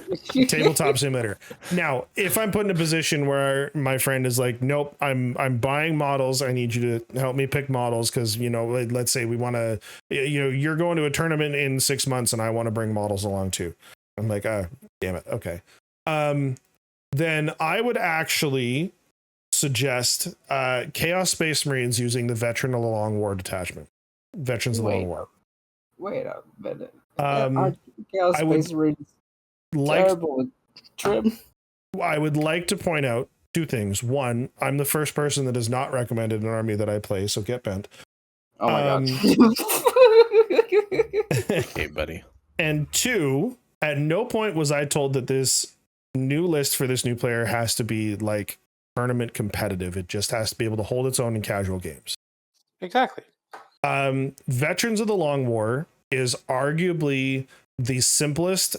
Tabletop Simulator. Now, if I'm put in a position where my friend is like, nope, I'm buying models. I need you to help me pick models because, you know, let's say we want to, you know, you're going to a tournament in 6 months and I want to bring models along too. I'm like, damn it. Okay. Then I would actually suggest Chaos Space Marines using the Veteran of the Long War detachment. Veterans of the Long War. Wait a minute. Chaos Space Marines terrible with trim. I would like to point out two things. One, I'm the first person that has not recommended an army that I play, so get bent. Oh my god. Okay, buddy. And two, at no point was I told that this new list for this new player has to be like tournament competitive. It just has to be able to hold its own in casual games. Exactly. Veterans of the Long War is arguably the simplest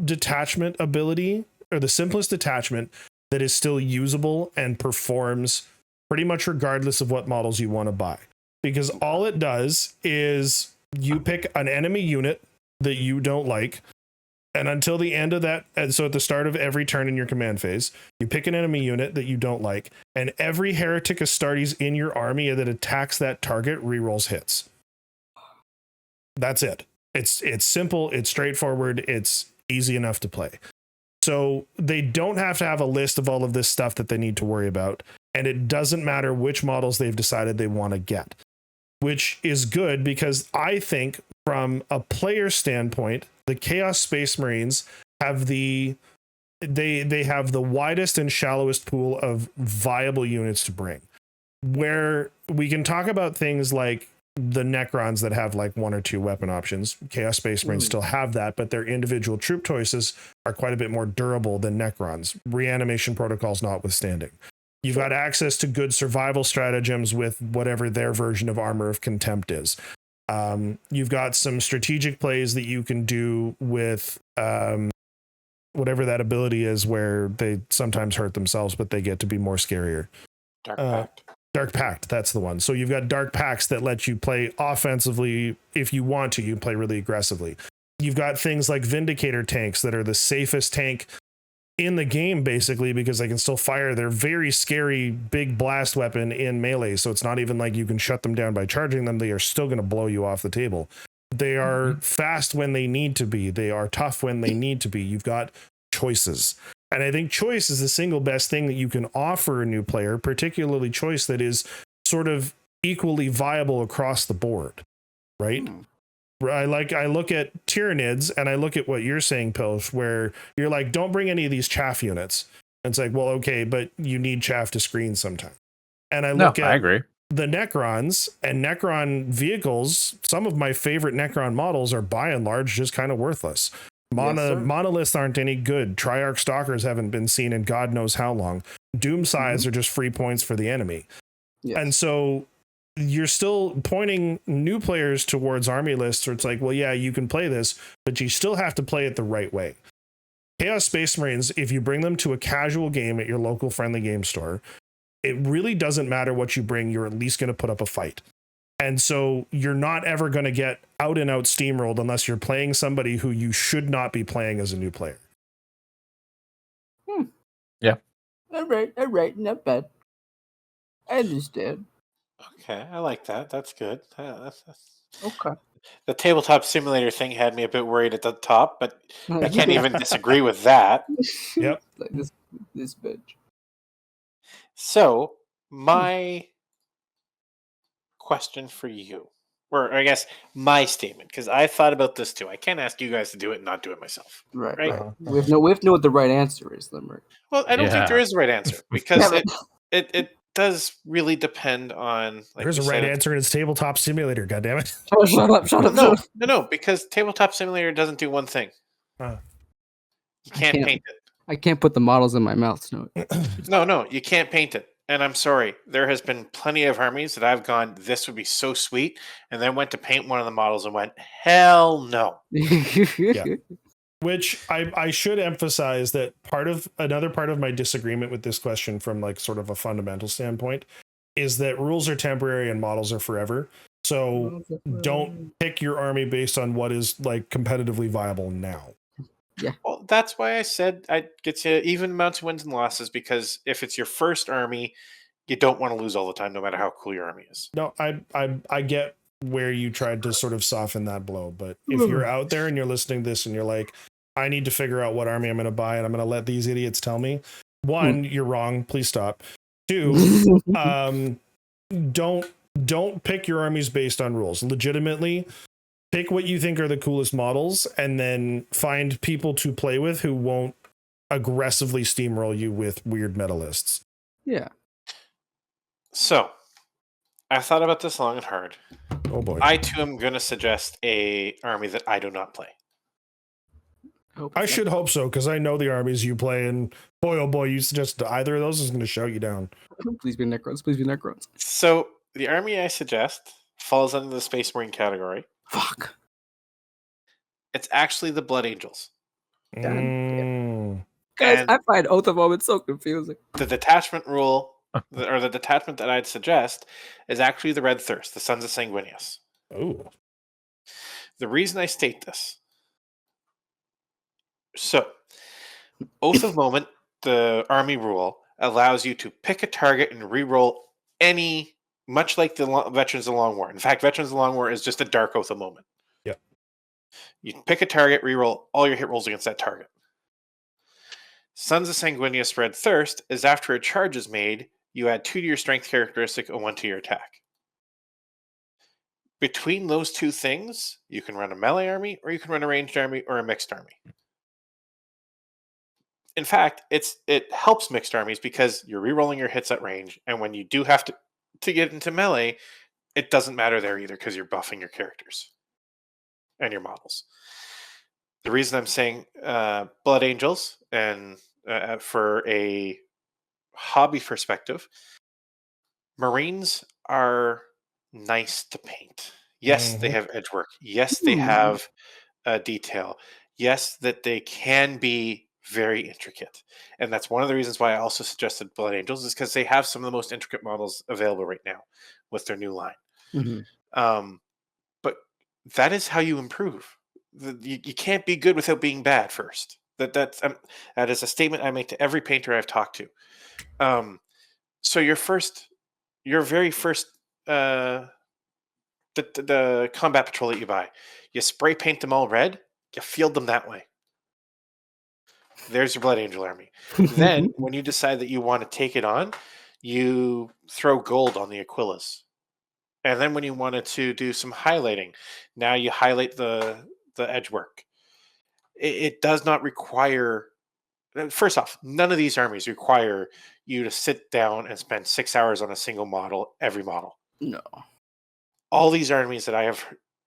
detachment ability, or the simplest detachment that is still usable and performs pretty much regardless of what models you want to buy. Because all it does is you pick an enemy unit that you don't like, and until the end of that, and so at the start of every turn in your command phase, you pick an enemy unit that you don't like, and every Heretic Astartes in your army that attacks that target rerolls hits. That's it. It's simple, it's straightforward, it's easy enough to play. So they don't have to have a list of all of this stuff that they need to worry about, and it doesn't matter which models they've decided they want to get, which is good because I think from a player standpoint, the Chaos Space Marines have they have the widest and shallowest pool of viable units to bring, where we can talk about things like the Necrons that have like one or two weapon options. Chaos Space Marines still have that, but their individual troop choices are quite a bit more durable than Necrons, reanimation protocols notwithstanding. You've got access to good survival stratagems with whatever their version of Armor of Contempt is. You've got some strategic plays that you can do with whatever that ability is where they sometimes hurt themselves, but they get to be more scarier. Dark Pact. Dark Pact, that's the one. So you've got Dark Pacts that let you play offensively if you want to. You play really aggressively. You've got things like Vindicator tanks that are the safest tank in the game, basically, because they can still fire their very scary big blast weapon in melee. So it's not even like you can shut them down by charging them. They are still going to blow you off the table. They are fast when they need to be. They are tough when they need to be. You've got choices. And I think choice is the single best thing that you can offer a new player, particularly choice that is sort of equally viable across the board, right? I look at Tyranids and I look at what you're saying, Pilch, where you're like, don't bring any of these chaff units. And it's like, well, okay, but you need chaff to screen sometime. And I look at I agree. The Necrons and Necron vehicles. Some of my favorite Necron models are by and large just kind of worthless. Monoliths aren't any good. Triarch Stalkers haven't been seen in God knows how long. Doom Scythes are just free points for the enemy. Yes. And so you're still pointing new players towards army lists where it's like, well, yeah, you can play this, but you still have to play it the right way. Chaos Space Marines, if you bring them to a casual game at your local friendly game store, it really doesn't matter what you bring. You're at least going to put up a fight. And so you're not ever going to get out and out steamrolled unless you're playing somebody who you should not be playing as a new player. Yeah. All right, not bad. I understand. Okay, I like that. That's good. That's Okay. The tabletop simulator thing had me a bit worried at the top, but I can't even disagree with that. Yep. Like this bitch. So, my question for you, or I guess my statement, because I thought about this too. I can't ask you guys to do it and not do it myself. Right. We have to know what the right answer is, Limerick. Well, I don't think there is a right answer because Damn it does really depend on, like There's we a right said, answer, and it's Tabletop Simulator. God damn it! Oh, shut up! No, because Tabletop Simulator doesn't do one thing. Uh. You can't paint it. I can't put the models in my mouth, Snow. No, you can't paint it. And I'm sorry, there has been plenty of armies that I've gone, this would be so sweet, and then went to paint one of the models and went, hell no. Which I should emphasize that another part of my disagreement with this question from like sort of a fundamental standpoint is that rules are temporary and models are forever. So don't pick your army based on what is like competitively viable now. Yeah. Well, that's why I said I'd get you even amounts of wins and losses, because if it's your first army, you don't want to lose all the time, no matter how cool your army is. No, I get where you tried to sort of soften that blow, but if you're out there and you're listening to this and you're like, I need to figure out what army I'm going to buy and I'm going to let these idiots tell me. One, you're wrong. Please stop. Two, don't pick your armies based on rules. Legitimately, pick what you think are the coolest models and then find people to play with who won't aggressively steamroll you with weird meta lists. Yeah. So, I've thought about this long and hard. Oh boy. I too am going to suggest a army that I do not play. I should hope so, because I know the armies you play, and boy, oh boy, you suggest either of those is going to shout you down. Please be Necrons. Please be Necrons. So, the army I suggest falls under the Space Marine category. Fuck. It's actually the Blood Angels. Guys, And I find Oath of Omen so confusing. the detachment rule, or the detachment that I'd suggest, is actually the Red Thirst, the Sons of Sanguinius. Oh. The reason I state this. So, Oath of Moment, the army rule, allows you to pick a target and reroll any, much like the Veterans of the Long War. In fact, Veterans of the Long War is just a dark Oath of Moment. Yeah. You pick a target, reroll all your hit rolls against that target. Sons of Sanguinius Red Thirst is after a charge is made, you add 2 to your strength characteristic and 1 to your attack. Between those two things, you can run a melee army, or you can run a ranged army, or a mixed army. In fact, it helps mixed armies because you're rerolling your hits at range, and when you do have to get into melee, it doesn't matter there either because you're buffing your characters and your models. The reason I'm saying Blood Angels, and for a hobby perspective, Marines are nice to paint. Yes, they have edge work. Yes, they have detail. Yes, that they can be very intricate. And that's one of the reasons why I also suggested Blood Angels, is because they have some of the most intricate models available right now with their new line. But that is how you improve. You can't be good without being bad first. That is a statement I make to every painter I've talked to. So your very first the combat patrol that you buy, you spray paint them all red, you field them that way. There's your Blood Angel army. Then, when you decide that you want to take it on, you throw gold on the Aquilas. And then when you wanted to do some highlighting, now you highlight the edge work. It does not require... First off, none of these armies require you to sit down and spend 6 hours on a single model, every model. No. All these armies that I have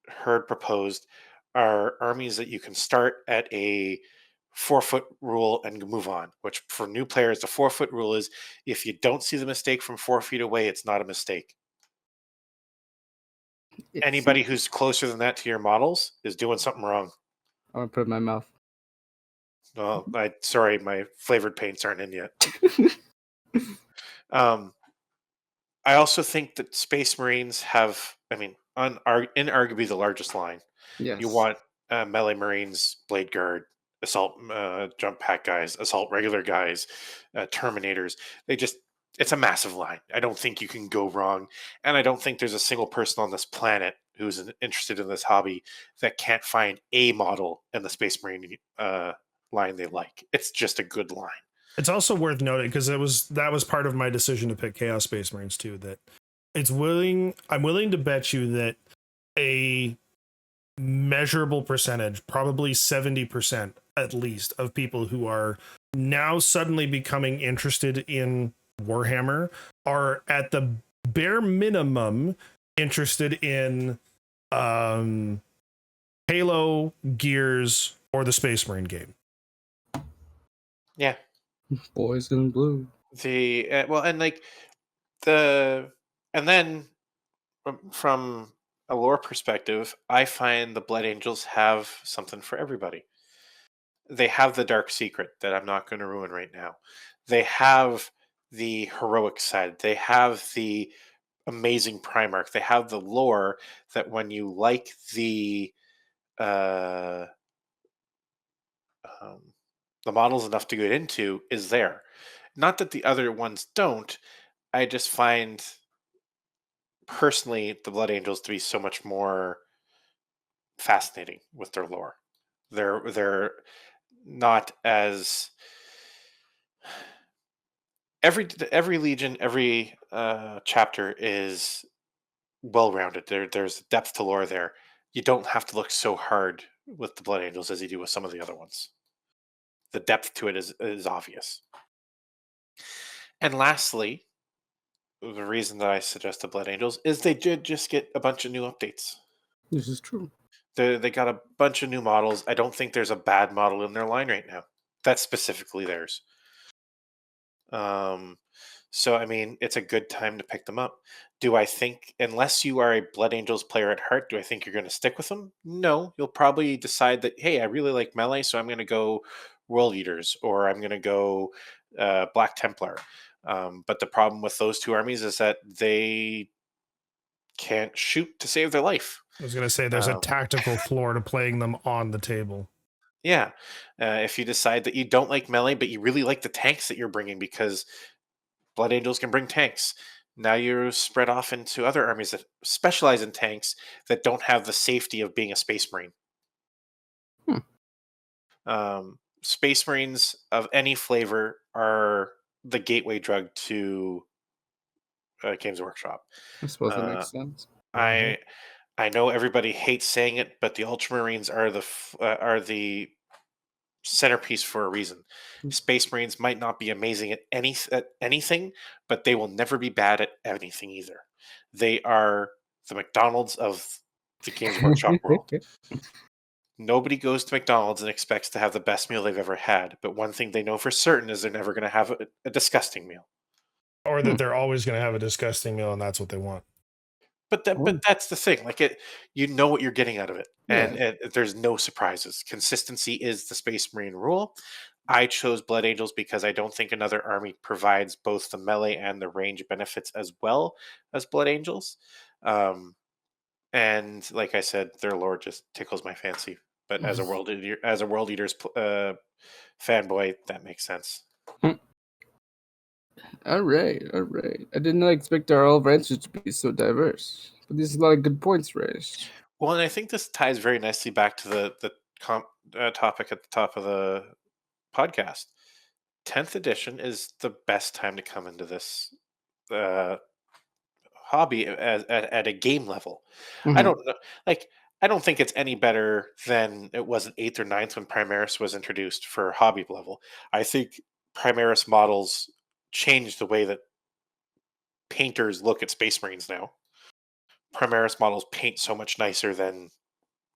heard proposed are armies that you can start at a 4-foot rule and move on, which for new players, the 4-foot rule is if you don't see the mistake from 4 feet away, it's not a mistake. Anybody who's closer than that to your models is doing something wrong. I'm going to put it in my mouth. Well, sorry, my flavored paints aren't in yet. I also think that Space Marines have, inarguably the largest line. Yes. You want melee Marines, Blade Guard, Assault jump pack guys, Assault regular guys, Terminators. It's a massive line. I don't think you can go wrong. And I don't think there's a single person on this planet who's interested in this hobby that can't find a model in the Space Marine line they like. It's just a good line. It's also worth noting, because that was part of my decision to pick Chaos Space Marines too, that I'm willing to bet you that a measurable percentage, probably 70% at least, of people who are now suddenly becoming interested in Warhammer are at the bare minimum interested in Halo, Gears, or the Space Marine game. Yeah. Boys in blue. And then from a lore perspective, I find the Blood Angels have something for everybody. They have the dark secret that I'm not going to ruin right now. They have the heroic side. They have the amazing Primarch. They have the lore that when you like uh, um, the models enough to get into is there. Not that the other ones don't. I just find personally the Blood Angels to be so much more fascinating with their lore. They're not as every legion, every chapter is well rounded. There's depth to lore there. You don't have to look so hard with the Blood Angels as you do with some of the other ones. The depth to it is obvious. And lastly, the reason that I suggest the Blood Angels is they did just get a bunch of new updates. This is true. They got a bunch of new models. I don't think there's a bad model in their line right now. That's specifically theirs. So I mean, it's a good time to pick them up. Do I think, unless you are a Blood Angels player at heart, do I think you're going to stick with them? No, you'll probably decide that, hey, I really like melee, so I'm going to go World Eaters, or I'm going to go Black Templar. But the problem with those two armies is that they can't shoot to save their life. I was going to say there's a tactical floor to playing them on the table. Yeah. If you decide that you don't like melee, but you really like the tanks that you're bringing because Blood Angels can bring tanks, now you're spread off into other armies that specialize in tanks that don't have the safety of being a Space Marine. Space Marines of any flavor are the gateway drug to Games Workshop. I suppose that makes sense. I know everybody hates saying it, but the Ultramarines are the centerpiece for a reason. Space Marines might not be amazing at anything, but they will never be bad at anything either. They are the McDonald's of the Games Workshop world. Nobody goes to McDonald's and expects to have the best meal they've ever had, but one thing they know for certain is they're never going to have a disgusting meal. Or that they're always going to have a disgusting meal and that's what they want. But that's the thing. Like you know what you're getting out of it, and there's no surprises. Consistency is the Space Marine rule. I chose Blood Angels because I don't think another army provides both the melee and the range benefits as well as Blood Angels. And like I said, their lore just tickles my fancy. But as a World Eaters fanboy, that makes sense. All right. I did not expect our all ranches to be so diverse, but these are a lot of good points raised. Well, and I think this ties very nicely back to the topic at the top of the podcast. 10th edition is the best time to come into this hobby at a game level. I don't know, I don't think it's any better than it was in 8th or 9th when Primaris was introduced for hobby level. I think Primaris models changed the way that painters look at Space Marines now. Primaris models paint so much nicer than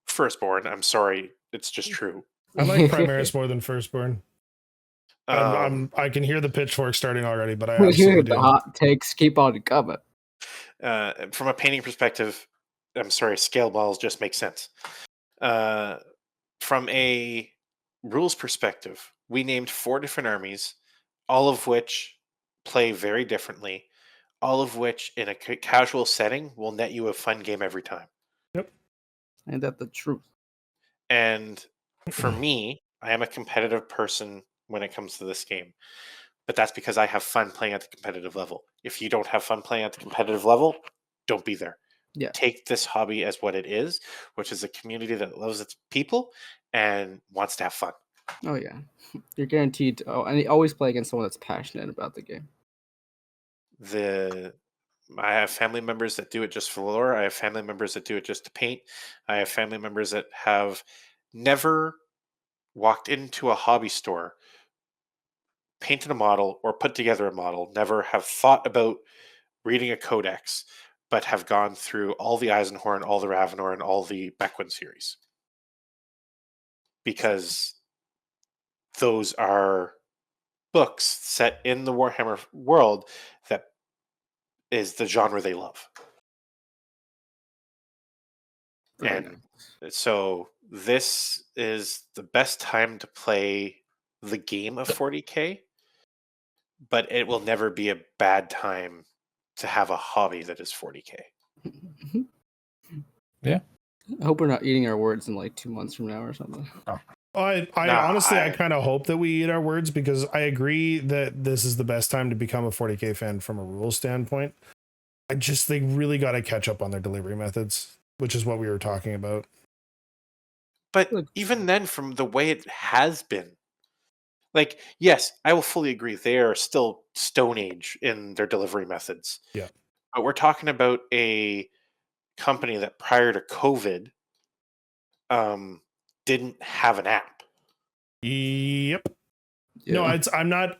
Firstborn. I'm sorry, it's just true. I like Primaris more than Firstborn. I can hear the pitchfork starting already, but I absolutely do. The hot takes keep on coming. From a painting perspective, I'm sorry, scale models just make sense. From a rules perspective, we named 4 different armies, all of which play very differently, all of which in a casual setting will net you a fun game every time. Yep. Ain't that the truth? And for me, I am a competitive person when it comes to this game. But that's because I have fun playing at the competitive level. If you don't have fun playing at the competitive level, don't be there. Yeah. Take this hobby as what it is, which is a community that loves its people and wants to have fun. Oh yeah, you're guaranteed to, and you always play against someone that's passionate about the game. I have family members that do it just for lore. I have family members that do it just to paint. I have family members that have never walked into a hobby store painted a model or put together a model, never have thought about reading a codex, but have gone through all the Eisenhorn, all the Ravenor, and all the Beckwin series. Because those are books set in the Warhammer world that is the genre they love. Very And nice. so this is the best time to play the game of 40K, but it will never be a bad time to have a hobby that is 40K. Yeah. I hope we're not eating our words in like 2 months from now or something. I honestly, I kind of hope that we eat our words, because I agree that this is the best time to become a 40K fan from a rules standpoint. They really got to catch up on their delivery methods, which is what we were talking about. But Look. even then, from the way it has been, like, yes, I will fully agree, they are still Stone Age in their delivery methods. Yeah. But we're talking about a company that prior to COVID didn't have an app. Yep. Yeah. No,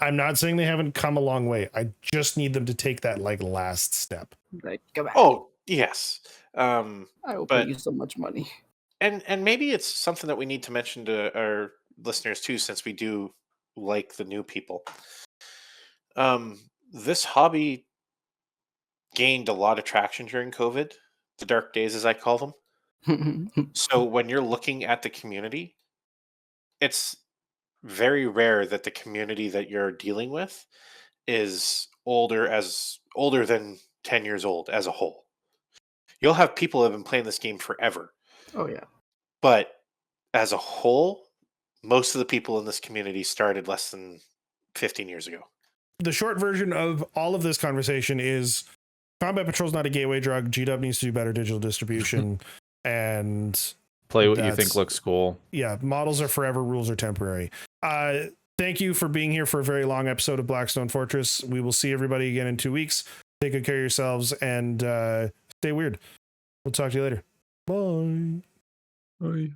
I'm not saying they haven't come a long way. I just need them to take that like last step. Like, go back. Oh, yes. I will pay But you so much money. and maybe it's something that we need to mention to our listeners too, since we do like the new people. This hobby gained a lot of traction during COVID, the dark days as I call them. So when you're looking at the community, it's very rare that the community that you're dealing with is older than 10 years old as a whole. You'll have people who have been playing this game forever, Oh yeah. but as a whole, most of the people in this community started less than 15 years ago. The short version of all of this conversation is Combat Patrol's not a gateway drug. GW needs to do better digital distribution, and Play what you think looks cool. Yeah, models are forever, rules are temporary. Thank you for being here for a very long episode of Blackstone Fortress. We will see everybody again in 2 weeks. Take good care of yourselves and stay weird. We'll talk to you later. Bye. Bye.